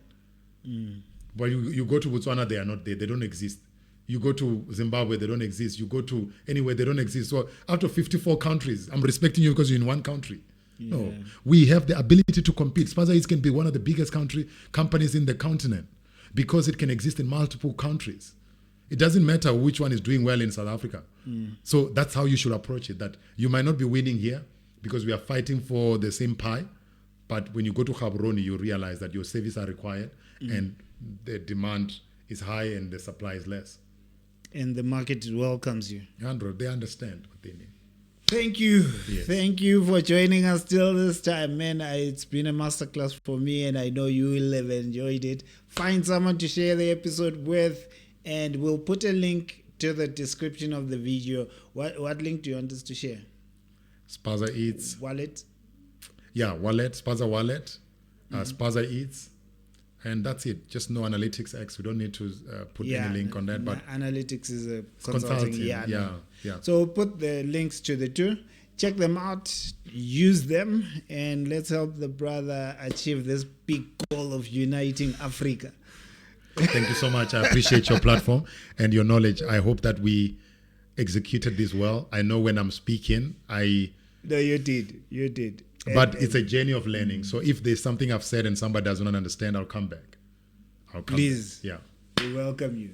But you go to Botswana, they are not there. They don't exist. You go to Zimbabwe, they don't exist. You go to anywhere, they don't exist. So out of 54 countries, I'm respecting you because you're in one country. Yeah. No, we have the ability to compete. Spaza Eats can be one of the biggest companies in the continent because it can exist in multiple countries. It doesn't matter which one is doing well in South Africa. So that's how you should approach it, that you might not be winning here because we are fighting for the same pie. But when you go to Gaborone, you realize that your services are required and the demand is high and the supply is less. And the market welcomes you. Andrew, they understand what they need. Thank you. Yes. Thank you for joining us till this time, man. It's been a masterclass for me, and I know you will have enjoyed it. Find someone to share the episode with, and we'll put a link to the description of the video. What link do you want us to share? Spaza Eats. Wallet? Yeah, wallet, Spaza wallet, Spaza Eats. And that's it. Just no Analytics X. We don't need to put any link on that. But analytics is a consulting. consulting. Yeah. So we'll put the links to the two. Check them out, use them, and let's help the brother achieve this big goal of uniting Africa. Thank you so much. I appreciate your platform and your knowledge. I hope that we executed this well. I know when I'm speaking, No, you did. You did. But it's a journey of learning. So if there's something I've said and somebody does not understand, I'll come back. Please. Yeah. We welcome you.